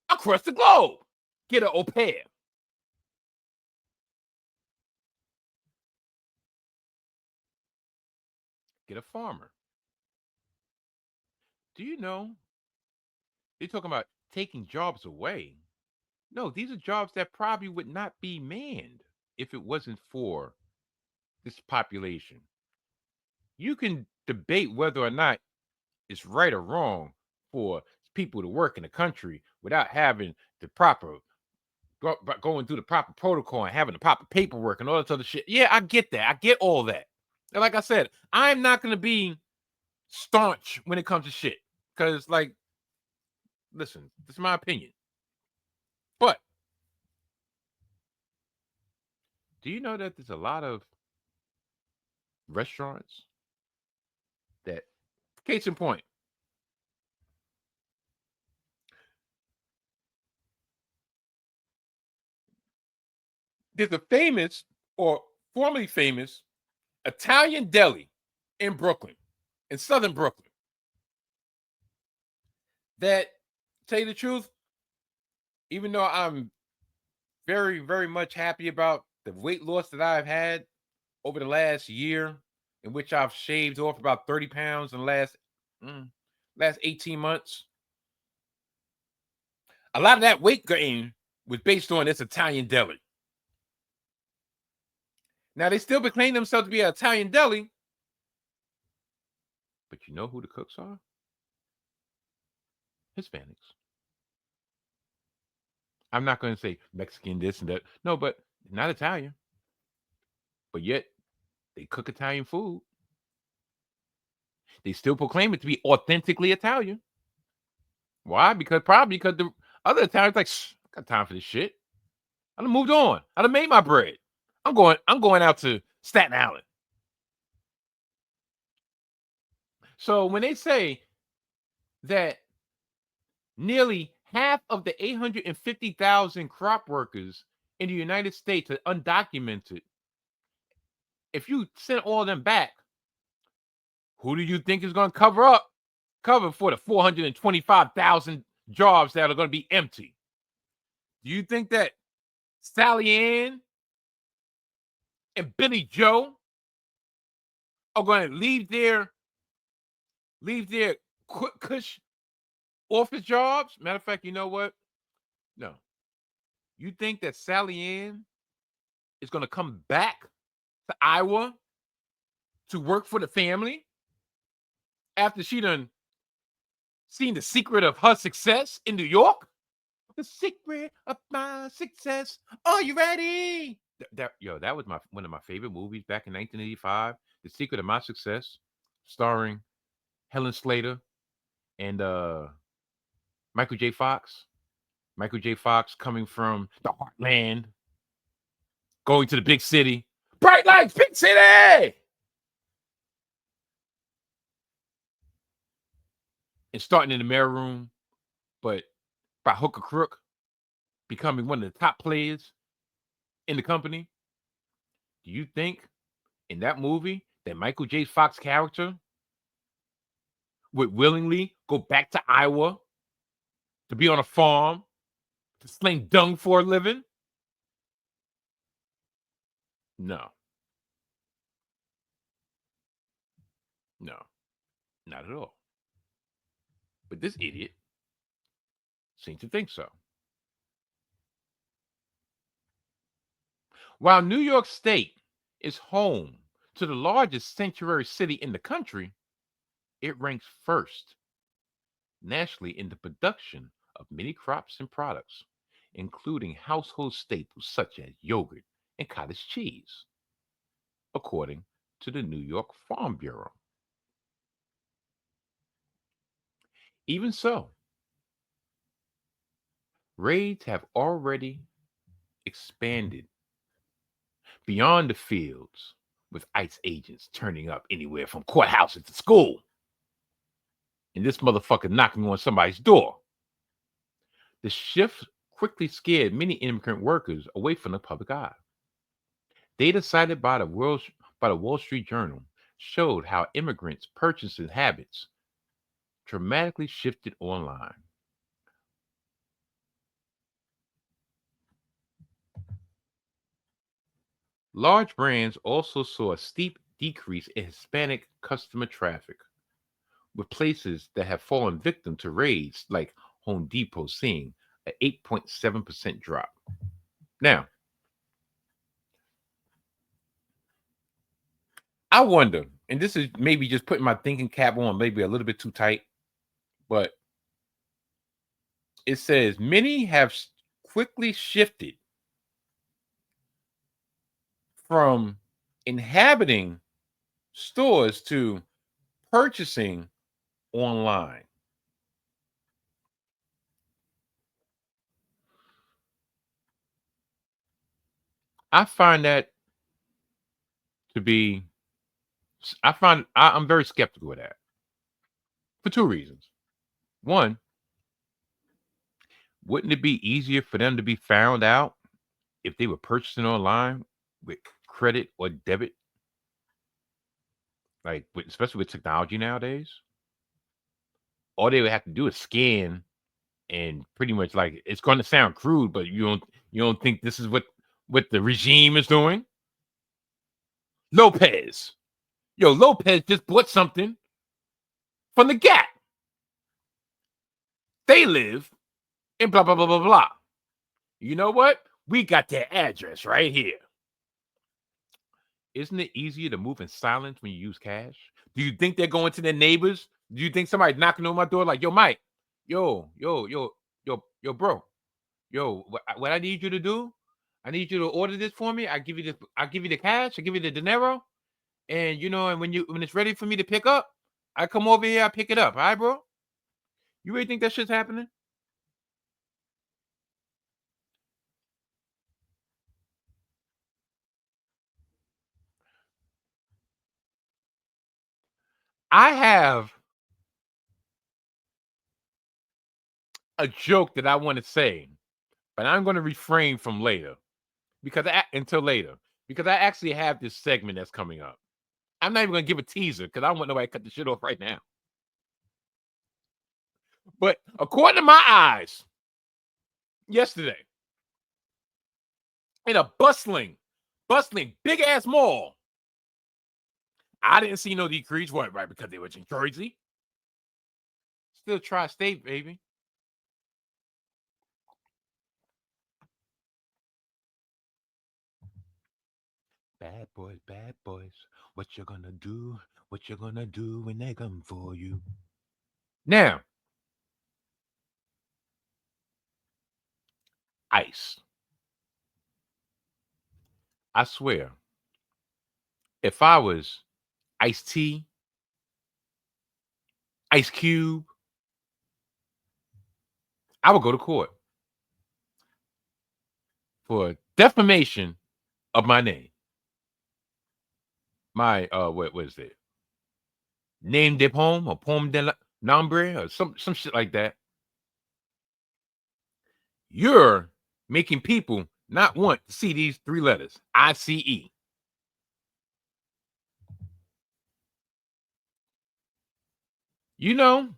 across the globe. Get an au pair. Get a farmer. Do you know? They're talking about taking jobs away. No, these are jobs that probably would not be manned if it wasn't for this population. You can debate whether or not it's right or wrong for people to work in the country without having the proper going through the proper protocol and having the proper paperwork and all this other shit. Yeah, I get that. I get all that. And like I said, I'm not gonna be staunch when it comes to shit. Because, like, listen, this is my opinion. But do you know that there's a lot of restaurants that, case in point, there's a famous or formerly famous Italian deli in Brooklyn, in southern Brooklyn, that, tell you the truth, even though I'm very, very much happy about the weight loss that I've had over the last year, in which I've shaved off about 30 pounds in the last 18 months. A lot of that weight gain was based on this Italian deli. Now, they still proclaim themselves to be an Italian deli, but you know who the cooks are? Hispanics. I'm not going to say Mexican, this and that. No, but not Italian. But yet, they cook Italian food. They still proclaim it to be authentically Italian. Why? Probably because the other Italians like, I got time for this shit. I done moved on. I done made my bread. I'm going out to Staten Island. So when they say that nearly half of the 850,000 crop workers in the United States are undocumented, if you send all of them back, who do you think is going to cover for the 425,000 jobs that are going to be empty? Do you think that Sally Ann and Billy Joe are going to leave their cush office jobs? Matter of fact, you know what? No. You think that Sally Ann is going to come back to Iowa to work for the family after she done seen the secret of her success in New York? The secret of my success. Are you ready? That was one of my favorite movies back in 1985. The Secret of My Success, starring Helen Slater and Michael J. Fox. Michael J. Fox coming from the heartland, going to the big city. Bright lights, big city! And starting in the mail room, but by hook or crook, becoming one of the top players in the company. Do you think in that movie that Michael J. Fox character would willingly go back to Iowa to be on a farm to sling dung for a living? No, no, not at all. But this idiot seems to think so. While New York State is home to the largest sanctuary city in the country, it ranks first nationally in the production of many crops and products, including household staples such as yogurt and cottage cheese, according to the New York Farm Bureau. Even so, raids have already expanded beyond the fields, with ICE agents turning up anywhere from courthouses to school. And this motherfucker knocking on somebody's door. The shift quickly scared many immigrant workers away from the public eye. Data cited by the Wall Street Journal showed how immigrants' purchasing habits dramatically shifted online. Large brands also saw a steep decrease in Hispanic customer traffic, with places that have fallen victim to raids like Home Depot seeing an 8.7% drop. Now, I wonder, and this is maybe just putting my thinking cap on maybe a little bit too tight, but it says many have quickly shifted from inhabiting stores to purchasing online. I find that to be, I'm very skeptical of that for two reasons. One, wouldn't it be easier for them to be found out if they were purchasing online with credit or debit, like especially with technology nowadays? All they would have to do is scan, and pretty much, like, it's going to sound crude, but you don't think this is what the regime is doing? Lopez, Lopez just bought something from the Gap. They live in blah blah blah blah blah. You know what? We got their address right here. Isn't it easier to move in silence when you use cash? Do you think they're going to their neighbors? Do you think somebody's knocking on my door like, yo, Mike, yo, bro, what I need you to do? I need you to order this for me. I give you the cash. I give you the dinero, and and when it's ready for me to pick up, I come over here. I pick it up. All right, bro. You really think that shit's happening? I have a joke that I want to say, but I'm going to refrain from later until later because I actually have this segment that's coming up. I'm not even going to give a teaser because I don't want nobody to cut the shit off right now. But according to my eyes, yesterday, in a bustling, big ass mall, I didn't see no decrease. What? Right? Because they were in Jersey. Still tri-state, baby. Bad boys. What you gonna do? What you gonna do when they come for you? Now, ice. I swear, if I was Ice-T, Ice Cube, I would go to court for defamation of my name. My what is it? Name de poem or poem de nombre or some shit like that. You're making people not want to see these 3 letters, ICE. You know,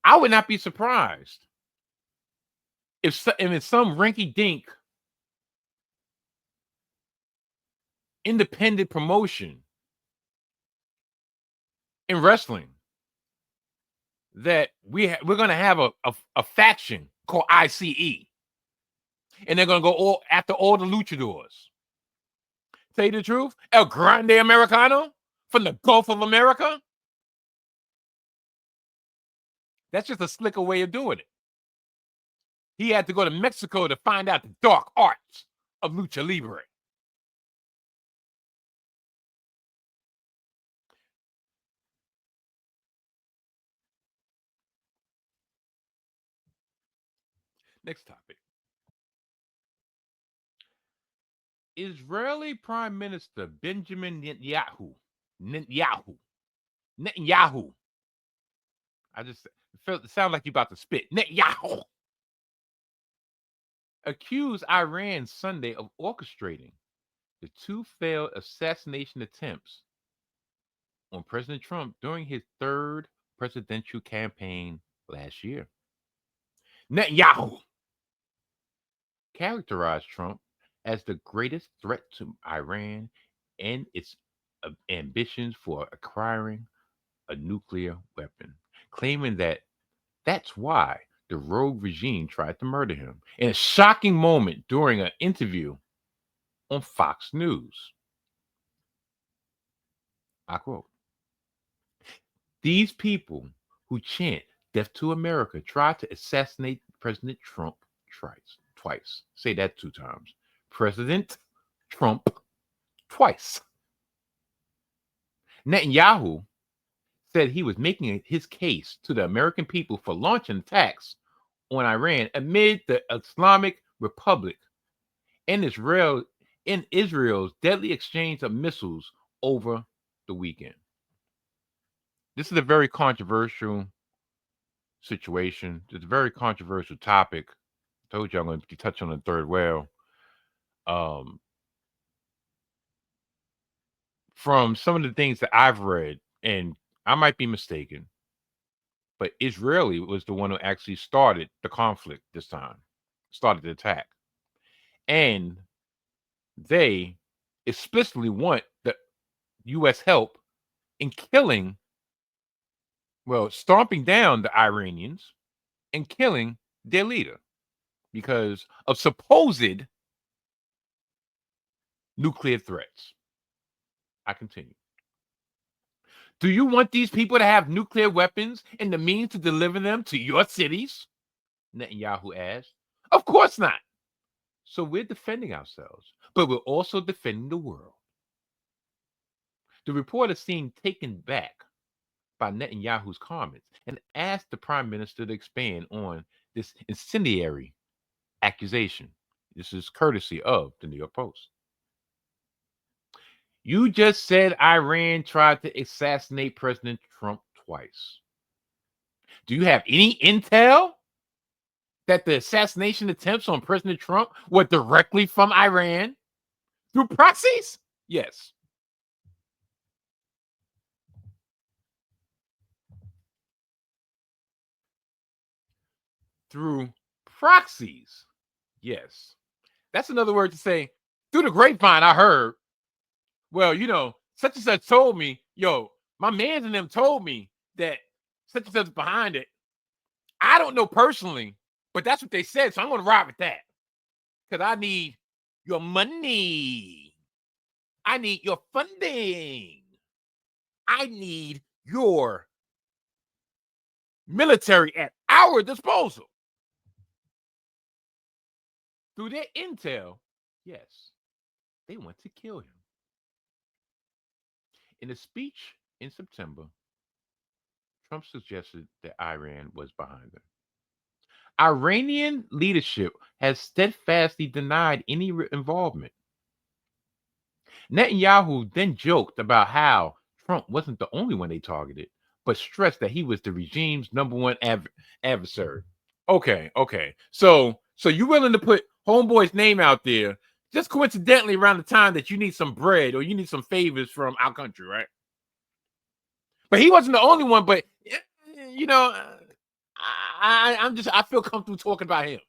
I would not be surprised if some rinky-dink independent promotion in wrestling that we're going to have a faction called ICE, and they're going to go after all the luchadors. Tell you the truth, El Grande Americano from the Gulf of America. That's just a slicker way of doing it. He had to go to Mexico to find out the dark arts of lucha libre. Next topic. Israeli Prime Minister Benjamin Netanyahu. I just felt it sounded like you about to spit. Netanyahu accused Iran Sunday of orchestrating the 2 failed assassination attempts on President Trump during his 3rd presidential campaign last year. Netanyahu characterized Trump as the greatest threat to Iran and its ambitions for acquiring a nuclear weapon, claiming that that's why the rogue regime tried to murder him in a shocking moment during an interview on Fox News. I quote, "These people who chant death to America tried to assassinate President Trump twice. Say that 2 times. President Trump twice." Netanyahu said he was making his case to the American people for launching attacks on Iran amid the Islamic Republic and Israel's deadly exchange of missiles over the weekend. This is a very controversial situation. It's a very controversial topic. I told you I'm going to touch on the 3rd whale. From some of the things that I've read, and I might be mistaken, but Israeli was the one who actually started the conflict this time, started the attack. And they explicitly want the U.S. help in stomping down the Iranians and killing their leader because of supposed nuclear threats. I continue. "Do you want these people to have nuclear weapons and the means to deliver them to your cities?" Netanyahu asked. "Of course not. So we're defending ourselves, but we're also defending the world." The reporter seemed taken back by Netanyahu's comments and asked the prime minister to expand on this incendiary accusation. This is courtesy of the New York Post. "You just said Iran tried to assassinate President Trump twice. Do you have any intel that the assassination attempts on President Trump were directly from Iran through proxies?" Yes. Through proxies. Yes. That's another word to say, through the grapevine, I heard, well, such and such told me, my mans and them told me that such and such is behind it. I don't know personally, but that's what they said. So I'm going to ride with that because I need your money. I need your funding. I need your military at our disposal. through their intel, yes, they want to kill him. In a speech in September, Trump suggested that Iran was behind it. Iranian leadership has steadfastly denied any involvement. Netanyahu then joked about how Trump wasn't the only one they targeted, but stressed that he was the regime's number one adversary. Okay. So you willing to put homeboy's name out there just coincidentally around the time that you need some bread or you need some favors from our country, right? But he wasn't the only one. But you know, I feel comfortable talking about him.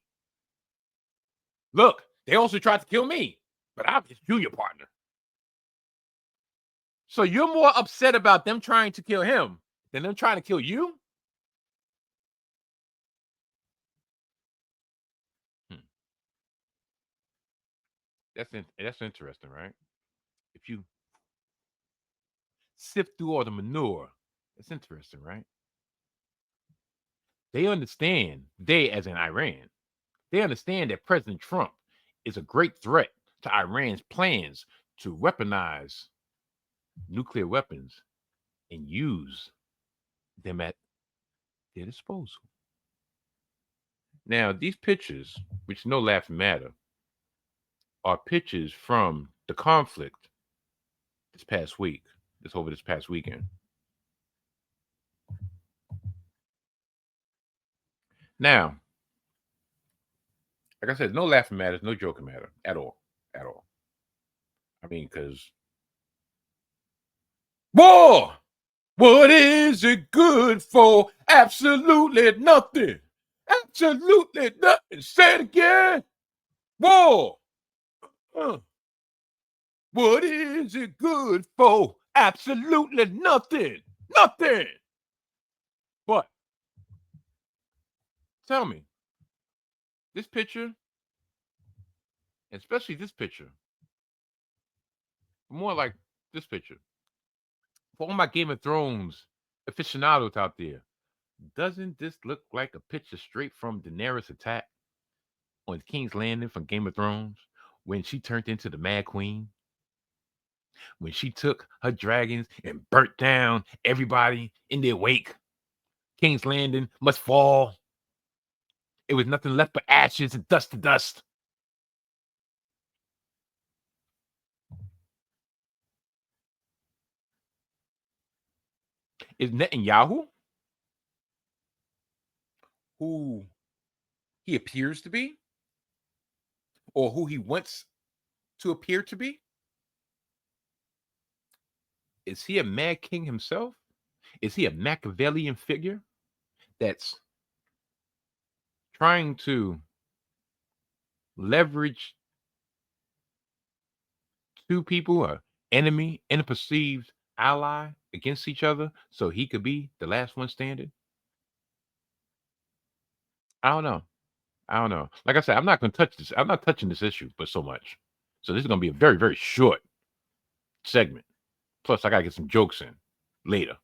Look, they also tried to kill me, but I'm his junior partner. So you're more upset about them trying to kill him than them trying to kill you? Hmm. That's interesting, right? If you sift through all the manure, that's interesting, right? They understand, they as in Iran, they understand that President Trump is a great threat to Iran's plans to weaponize nuclear weapons and use them at their disposal. Now, these pictures, which no laughing matter, are pictures from the conflict this past week, over this past weekend. Now, like I said, no laughing matters, no joking matter at all. At all. I mean, because war! What is it good for? Absolutely nothing. Absolutely nothing. Say it again. War. What is it good for? Absolutely nothing. Nothing. But tell me, this picture, especially this picture, more like this picture, for all my Game of Thrones aficionados out there, doesn't this look like a picture straight from Daenerys' attack on King's Landing from Game of Thrones when she turned into the Mad Queen? When she took her dragons and burnt down everybody in their wake. King's Landing must fall. It was nothing left but ashes and dust to dust. Is Netanyahu who he appears to be or who he wants to appear to be? Is he a mad king himself? Is he a Machiavellian figure that's trying to leverage two people, an enemy and a perceived ally, against each other so he could be the last one standing? I don't know. Like I said, I'm not going to touch this. I'm not touching this issue, but so much. So this is going to be a very, very short segment. Plus, I got to get some jokes in later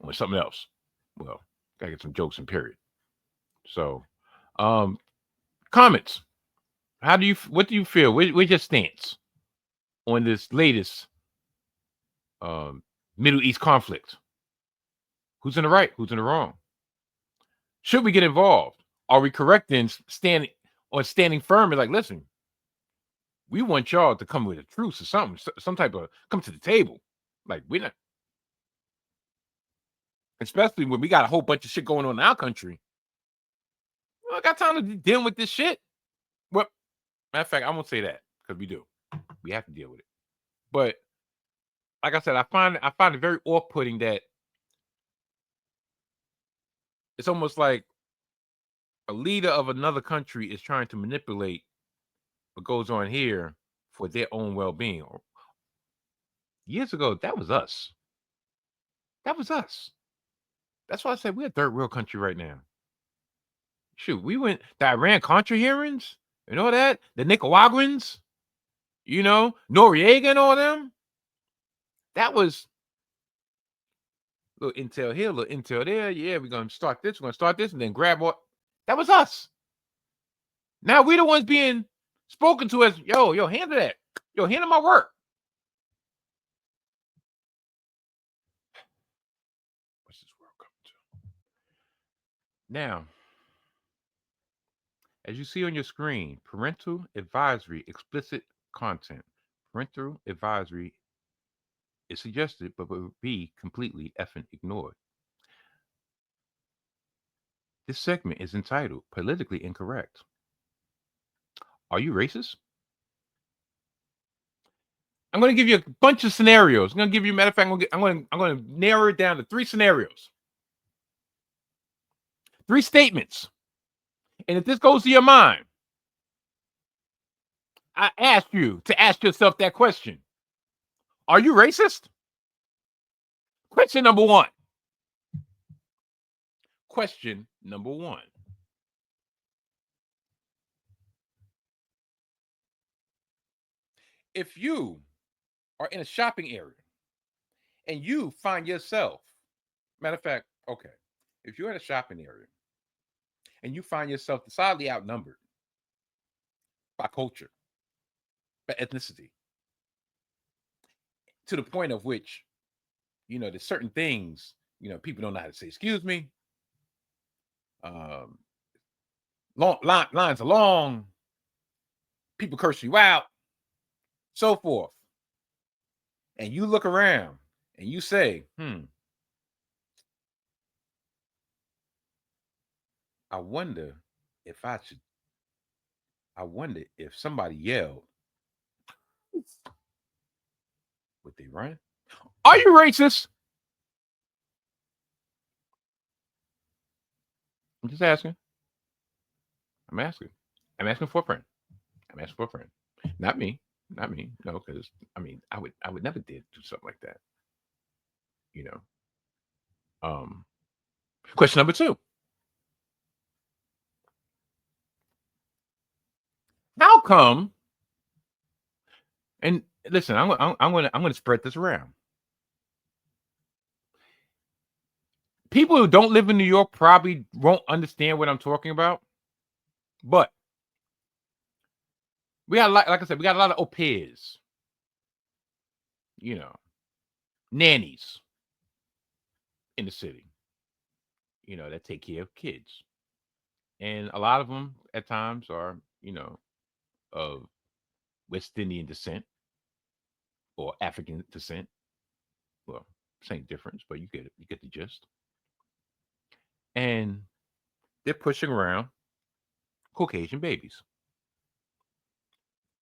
on something else. Well, got to get some jokes in, period. So, comments. What do you feel? Where's your stance on this latest Middle East conflict? Who's in the right? Who's in the wrong? Should we get involved? Are we correct in standing firm and like, listen, we want y'all to come with a truce or something, some type of come to the table. Like we're not, especially when we got a whole bunch of shit going on in our country. Well, I got time to deal with this shit. Well, matter of fact, I won't say that because we do. We have to deal with it. But like I said, I find it very off-putting that it's almost like a leader of another country is trying to manipulate what goes on here for their own well-being. Years ago, that was us. That was us. That's why I said we're a third world country right now. Shoot, we went the Iran-Contra hearings and all that, the Nicaraguans, Noriega and all them. That was little intel here, little intel there. Yeah, we're gonna start this, and then grab what. That was us. Now we the ones being spoken to as, yo, handle that. Yo, handle my work. What's this world coming to? Now, as you see on your screen, parental advisory, explicit content. Parental advisory is suggested, but will be completely effing ignored. This segment is entitled Politically Incorrect. Are you racist? I'm going to give you a bunch of scenarios. I'm going to give you, matter of fact, I'm going to narrow it down to 3 scenarios, 3 statements. And if this goes to your mind, I ask you to ask yourself that question. Are you racist? Question number 1. Question number 1. If you are in a shopping area and you find yourself, matter of fact, okay, if you're in a shopping area and you find yourself decidedly outnumbered by culture, by ethnicity, to the point of which, there's certain things, people don't know how to say, excuse me. Lines are long. People curse you out, so forth. And you look around and you say, I wonder if somebody yelled, would they run? Are you racist? I'm just asking. I'm asking for a friend. Not me. No, because I would never dare do something like that. Question number 2. How come? And listen, I'm going to spread this around. People who don't live in New York probably won't understand what I'm talking about, but we got like I said, we got a lot of au pairs, nannies in the city, that take care of kids, and a lot of them at times are, of West Indian descent or African descent. Well, same difference, but you get it. You get the gist. And they're pushing around Caucasian babies.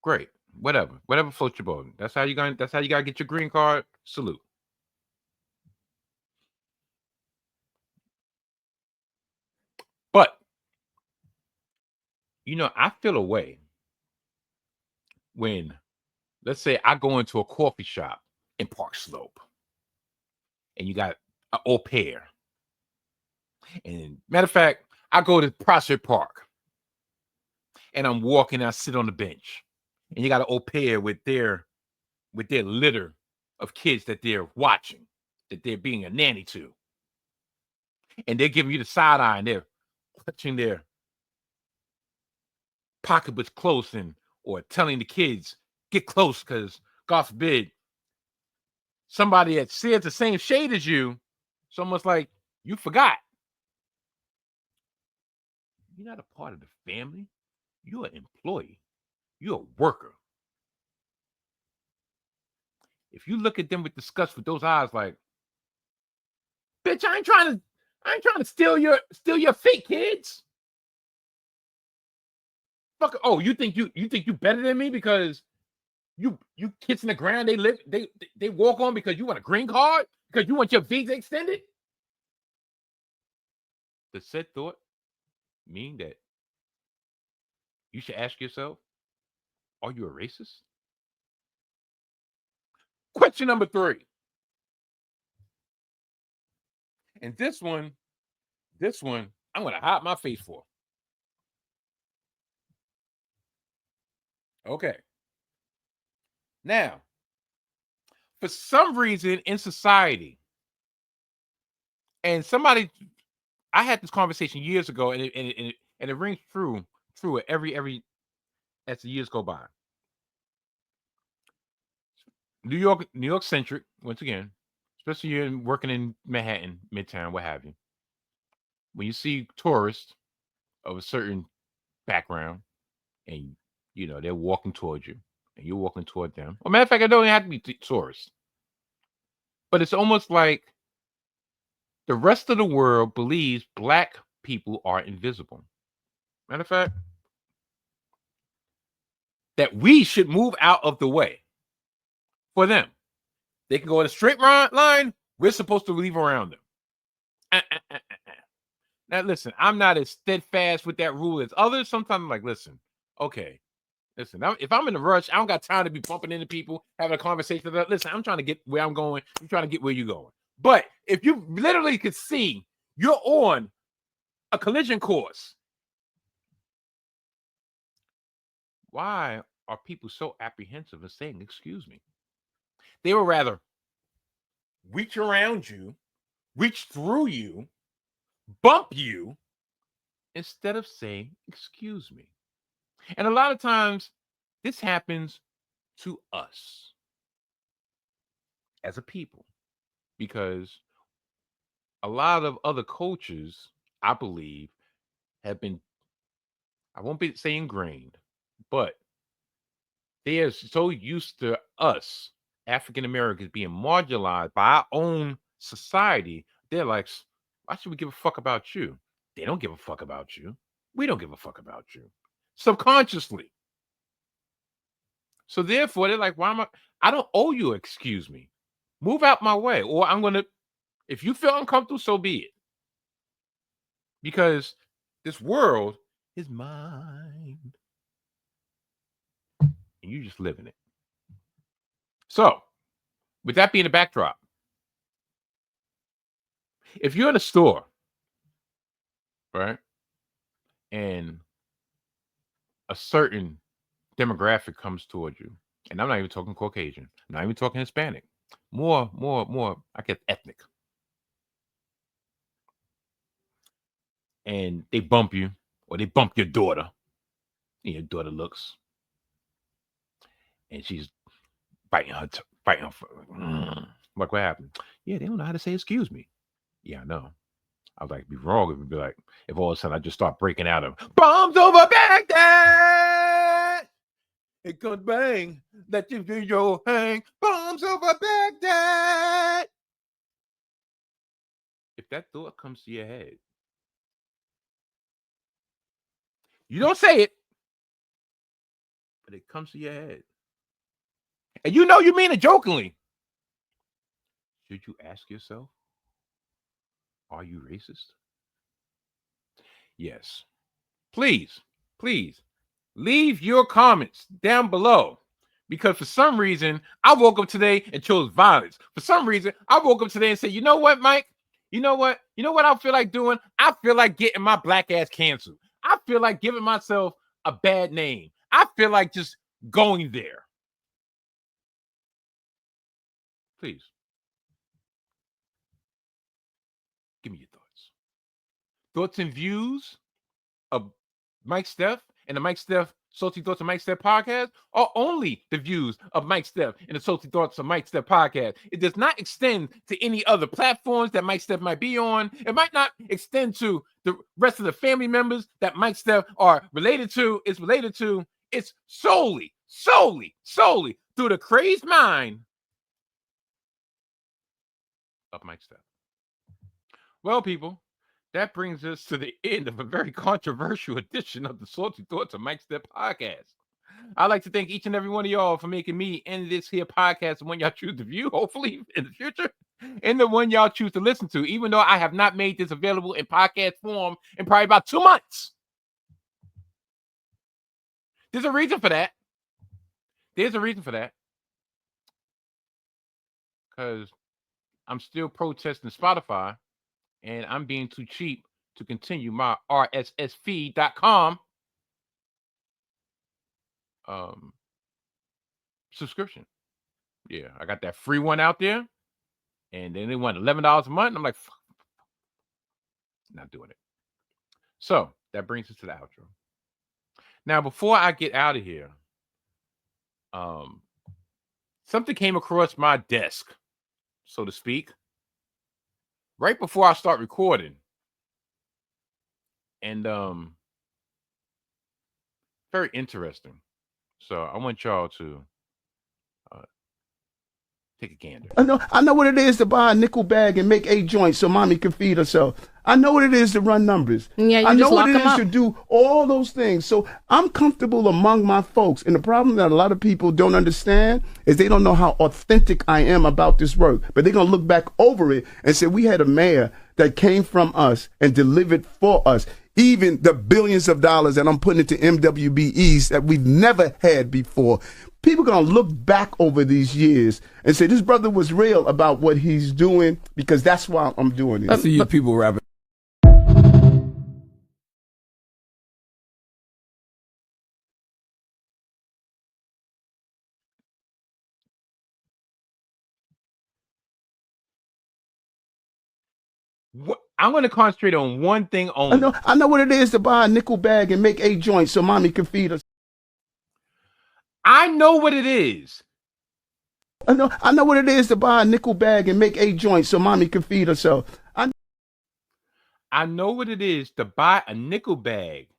Great. Whatever floats your boat. That's how you gotta get your green card. Salute. But I feel a way when, let's say, I go into a coffee shop in Park Slope and you got an au pair. And matter of fact, I go to Prospect Park and I'm walking, I sit on the bench, and you got an au pair with their litter of kids that they're watching, that they're being a nanny to. And they're giving you the side eye and they're clutching their pocketbooks close or telling the kids, get close, because God forbid somebody that shares the same shade as you, it's almost like you forgot. You're not a part of the family. You're an employee. You're a worker. If you look at them with disgust with those eyes, like, bitch, I ain't trying to steal your fake kids. Fuck. Oh, you think you better than me because you kiss in the ground they walk on because you want a green card, because you want your visa extended? Does said thought mean that you should ask yourself, are you a racist? Question number 3. And this one, I'm going to hide my face for. Okay. Now, for some reason in society, and I had this conversation years ago, and it rings true at every as the years go by. New York centric, once again, especially you're working in Manhattan, Midtown, what have you. When you see tourists of a certain background and they're walking towards you and you're walking toward them. Well, matter of fact, it don't even have to be tourists. But it's almost like the rest of the world believes black people are invisible. Matter of fact, that we should move out of the way for them. They can go in a straight line. We're supposed to leave around them. Now, listen, I'm not as steadfast with that rule as others. Sometimes I'm like, listen, okay, listen, if I'm in a rush, I don't got time to be bumping into people, having a conversation. Listen, I'm trying to get where I'm going. You're trying to get where you're going. But if you literally could see you're on a collision course, why are people so apprehensive of saying, excuse me? They would rather reach around you, reach through you, bump you, instead of saying, excuse me. And a lot of times, this happens to us as a people because a lot of other cultures, I believe, have been, I won't be saying ingrained, but they are so used to us, African Americans, being marginalized by our own society. They're like, why should we give a fuck about you? They don't give a fuck about you. We don't give a fuck about you. Subconsciously. So therefore, they're like, why am I don't owe you excuse me. Move out my way. Or I'm gonna, if you feel uncomfortable, so be it. Because this world is mine. And you just live in it. So, with that being a backdrop, if you're in a store, right, and a certain demographic comes towards you, and I'm not even talking Caucasian, I'm not even talking Hispanic, more, I guess, ethnic, and they bump you, or they bump your daughter, and your daughter looks, and she's biting her, like, what happened? Yeah, they don't know how to say excuse me. Yeah, I know. I was like, it'd be wrong if it'd be like, if all of a sudden I just start breaking out of bombs over Baghdad. It could bang, let you do your hang, bombs over Baghdad. If that thought comes to your head, you don't say it, but it comes to your head. And you know you mean it jokingly. Should you ask yourself, are you racist? Yes. Please, leave your comments down below. Because for some reason, I woke up today and chose violence. For some reason, I woke up today and said, you know what, Mike? You know what? You know what I feel like doing? I feel like getting my black ass canceled. I feel like giving myself a bad name. I feel like just going there. Please. Give me your thoughts. Thoughts and views of Mike Steph and the Mike Steph Salty Thoughts of Mike Steph podcast are only the views of Mike Steph and the Salty Thoughts of Mike Steph podcast. It does not extend to any other platforms that Mike Steph might be on. It might not extend to the rest of the family members that Mike Steph are related to. It's related to. It's solely through the crazed mind of Mike Steph. Well, people, that brings us to the end of a very controversial edition of the Salty Thoughts of Mike Steph podcast. I'd like to thank each and every one of y'all for making me and this here podcast the one y'all choose to view, hopefully in the future, and the one y'all choose to listen to, even though I have not made this available in podcast form in probably about 2 months. There's a reason for that. Because I'm still protesting Spotify, and I'm being too cheap to continue my rssfeed.com subscription. Yeah, I got that free one out there, and then they want $11 a month. And I'm like, fuck, not doing it. So that brings us to the outro. Now, before I get out of here, something came across my desk, so to speak, right before I start recording. And very interesting. So I want y'all to take a gander. I know what it is to buy a nickel bag and make 8 joints so mommy can feed herself. I know what it is to run numbers. Yeah, you I know just what lock it 'em is up. to do all those things. So I'm comfortable among my folks. And the problem that a lot of people don't understand is they don't know how authentic I am about this work. But they're going to look back over it and say, we had a mayor that came from us and delivered for us. Even the billions of dollars that I'm putting into MWBEs that we've never had before. People are going to look back over these years and say, this brother was real about what he's doing because that's why I'm doing it. I see you people rapping. I'm going to concentrate on one thing only. I know what it is to buy a nickel bag and make 8 joints so mommy can feed us. I know what it is. I know what it is to buy a nickel bag and make 8 joints so mommy can feed herself. I know what it is to buy a nickel bag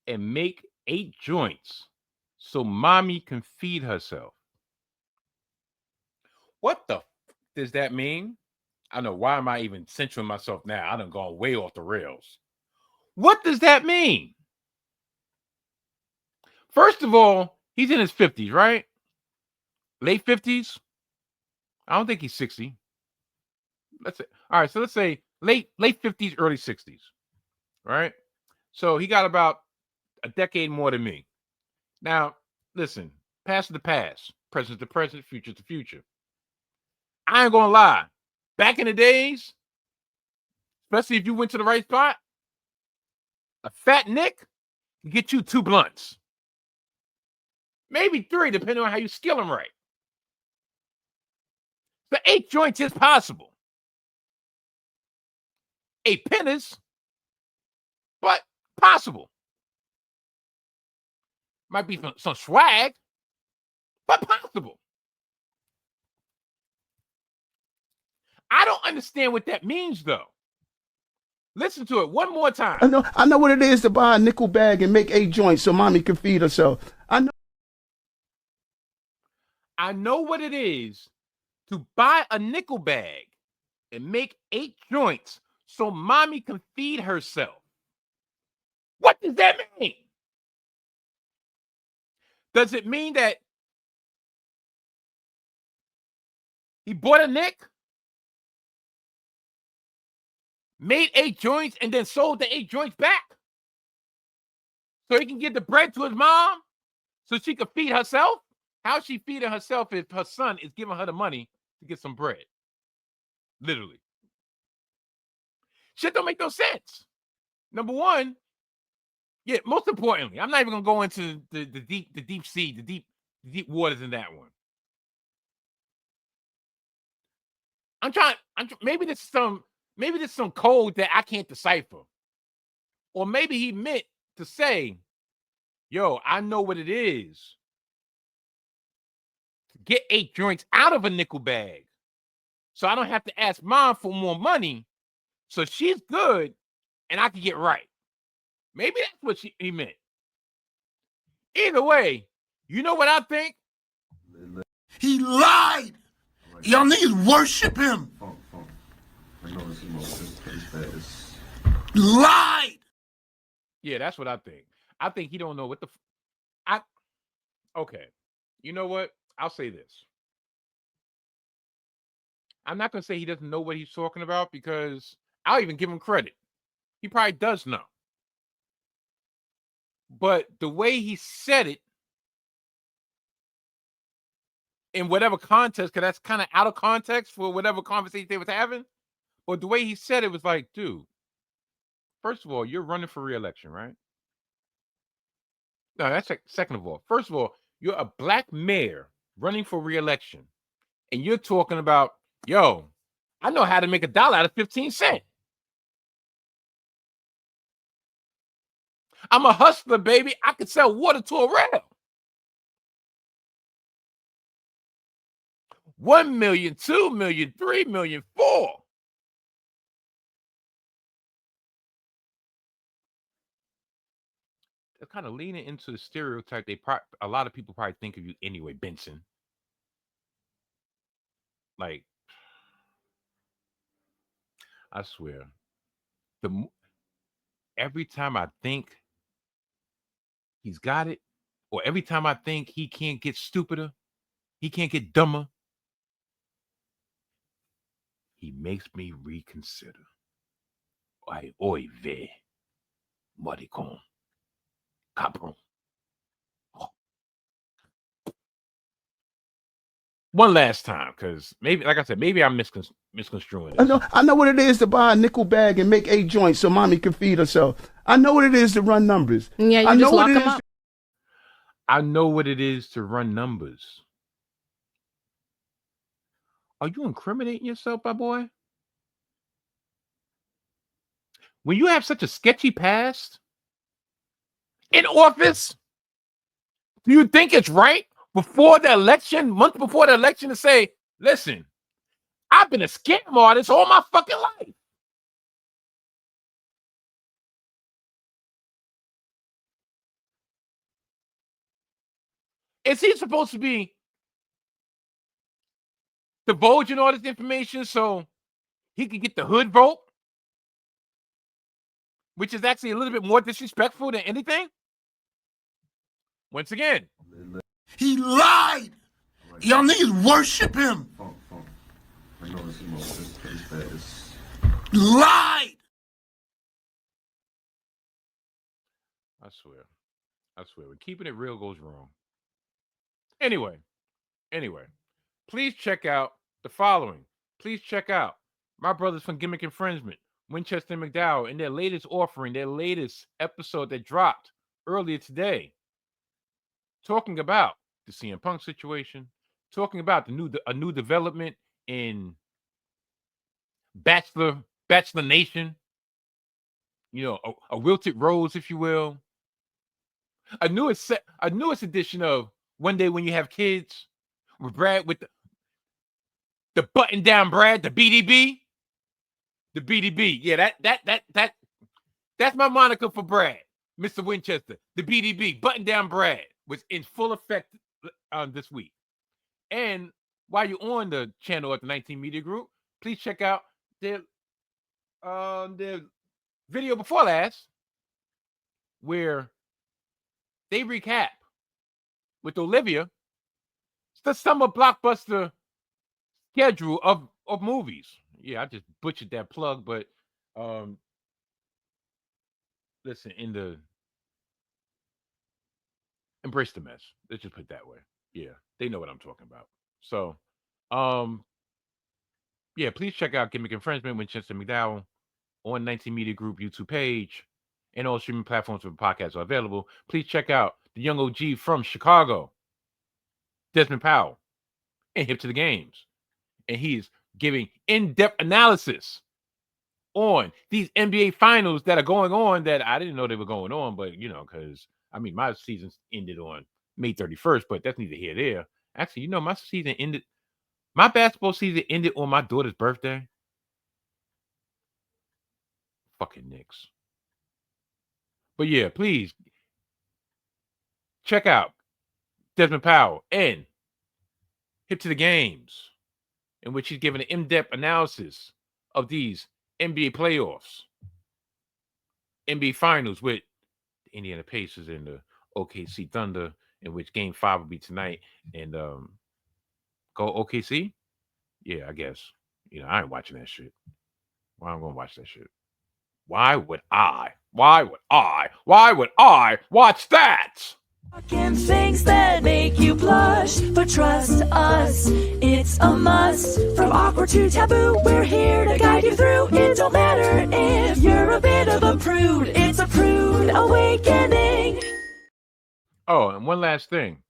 and make 8 joints so mommy can feed herself. What the does that mean? I know. Why am I even censoring myself now? I done gone way off the rails. What does that mean? First of all, he's in his 50s, right? Late 50s? I don't think he's 60. Let's say, all right, so let's say late 50s, early 60s, right? So he got about a decade more than me. Now, listen, past to the past, present to present, future to future. I ain't gonna lie. Back in the days, especially if you went to the right spot, a fat Nick can get you 2 blunts. Maybe 3, depending on how you skill them right. The 8 joints is possible. 8 pennies, but possible. Might be some swag, but possible. I don't understand what that means, though. Listen to it one more time. I know what it is to buy a nickel bag and make 8 joints so mommy can feed herself. I know what it is to buy a nickel bag and make 8 joints so mommy can feed herself. What does that mean? Does it mean that he bought a Nick, made 8 joints, and then sold the 8 joints back so he can give the bread to his mom so she can feed herself? How's she feeding herself if her son is giving her the money to get some bread? Literally. Shit don't make no sense. Number one, yeah, most importantly, I'm not even gonna go into the deep sea, the deep waters in that one. Maybe there's some code that I can't decipher. Or maybe he meant to say, yo, I know what it is to get 8 joints out of a nickel bag. So I don't have to ask mom for more money. So she's good and I can get right. Maybe that's what he meant. Either way, you know what I think? He lied. Y'all niggas worship him. Lied. Yeah, that's what I think. I think he don't know what the. Okay, you know what? I'll say this. I'm not gonna say he doesn't know what he's talking about because I'll even give him credit. He probably does know. But the way he said it, in whatever context, because that's kind of out of context for whatever conversation they was having. But the way he said it was like, dude, first of all, you're running for re-election, right? No, that's second of all. First of all, you're a black mayor running for re-election. And you're talking about, yo, I know how to make $1 out of 15 cents. I'm a hustler, baby. I can sell water to a rail. 1 million, 2 million, 3 million, 4. They're kind of leaning into the stereotype a lot of people probably think of you anyway, Benson. Like, I swear, every time I think he's got it, or every time I think he can't get stupider, he can't get dumber, he makes me reconsider. Oy ve, maricon, cabrón. One last time, because maybe, like I said, maybe I'm misconstruing this. I know what it is to buy a nickel bag and make 8 joints so mommy can feed herself. I know what it is to run numbers. Yeah, you I know just lock what it them is up. I know what it is to run numbers. Are you incriminating yourself, my boy? When you have such a sketchy past in office, do you think it's right before the election, months before the election, to say, listen, I've been a scam artist all my fucking life? Is he supposed to be divulging all this information so he can get the hood vote? Which is actually a little bit more disrespectful than anything? Once again, He lied. Y'all niggas worship him. Lied. I swear, when keeping it real goes wrong. Anyway, please check out the following. Please check out my brothers from Gimmick Infringement, Winchester and McDowell, in their latest offering, their latest episode that dropped earlier today, talking about the CM Punk situation, talking about a new development in Bachelor Nation, you know, a wilted rose, if you will. A newest edition of One Day When You Have Kids with Brad, with the button down Brad, the BDB. The BDB. Yeah, that's my moniker for Brad, Mr. Winchester. The BDB, button down Brad, was in full effect this week. And while you're on the channel at the 19 Media Group, please check out their video before last, where they recap with Olivia the summer blockbuster schedule of movies. Yeah, I just butchered that plug, but listen, embrace the mess. Let's just put it that way. Yeah, they know what I'm talking about. So, yeah, please check out Gimmick Infringement with Winchester McDowell on 19 Media Group YouTube page, and all streaming platforms where podcasts are available. Please check out the young OG from Chicago, Desmond Powell, and Hip to the Games. And he's giving in-depth analysis on these NBA finals that are going on that I didn't know they were going on, but, you know, because, I mean, my season ended on May 31st, but that's neither here nor there. Actually, you know, my basketball season ended on my daughter's birthday. Fucking Knicks. But yeah, please check out Desmond Powell and Hip to the Games, in which he's giving an in-depth analysis of these NBA playoffs, NBA finals with the Indiana Pacers and the OKC Thunder, in which Game 5 will be tonight. And go OKC? Yeah, I guess. You know, I ain't watching that shit. Why am I gonna watch that shit? Why would I watch that? Talking things that make you blush, but trust us, it's a must. From awkward to taboo, we're here to guide you through. It don't matter if you're a bit of a prude, it's a prude awakening. Oh, and one last thing.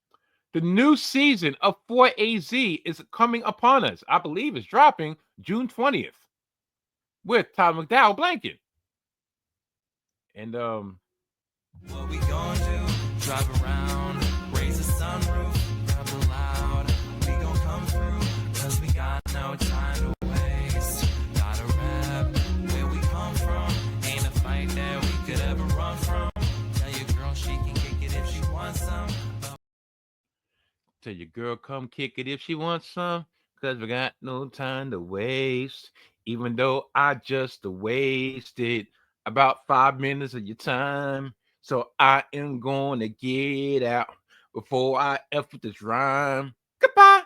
The new season of 4AZ is coming upon us. I believe it's dropping June 20th with Todd McDowell blanket. And What we gon' do? Drive around, raise the sunroof, grab the loud. We gon' come through, cause we got no time to waste. Gotta rap where we come from. Ain't a fight that we could ever run from. Tell your girl she can kick it if she wants some. Tell your girl come kick it if she wants some, cause we got no time to waste. Even though I just wasted about 5 minutes of your time, so I am gonna get out before I F with this rhyme. Goodbye.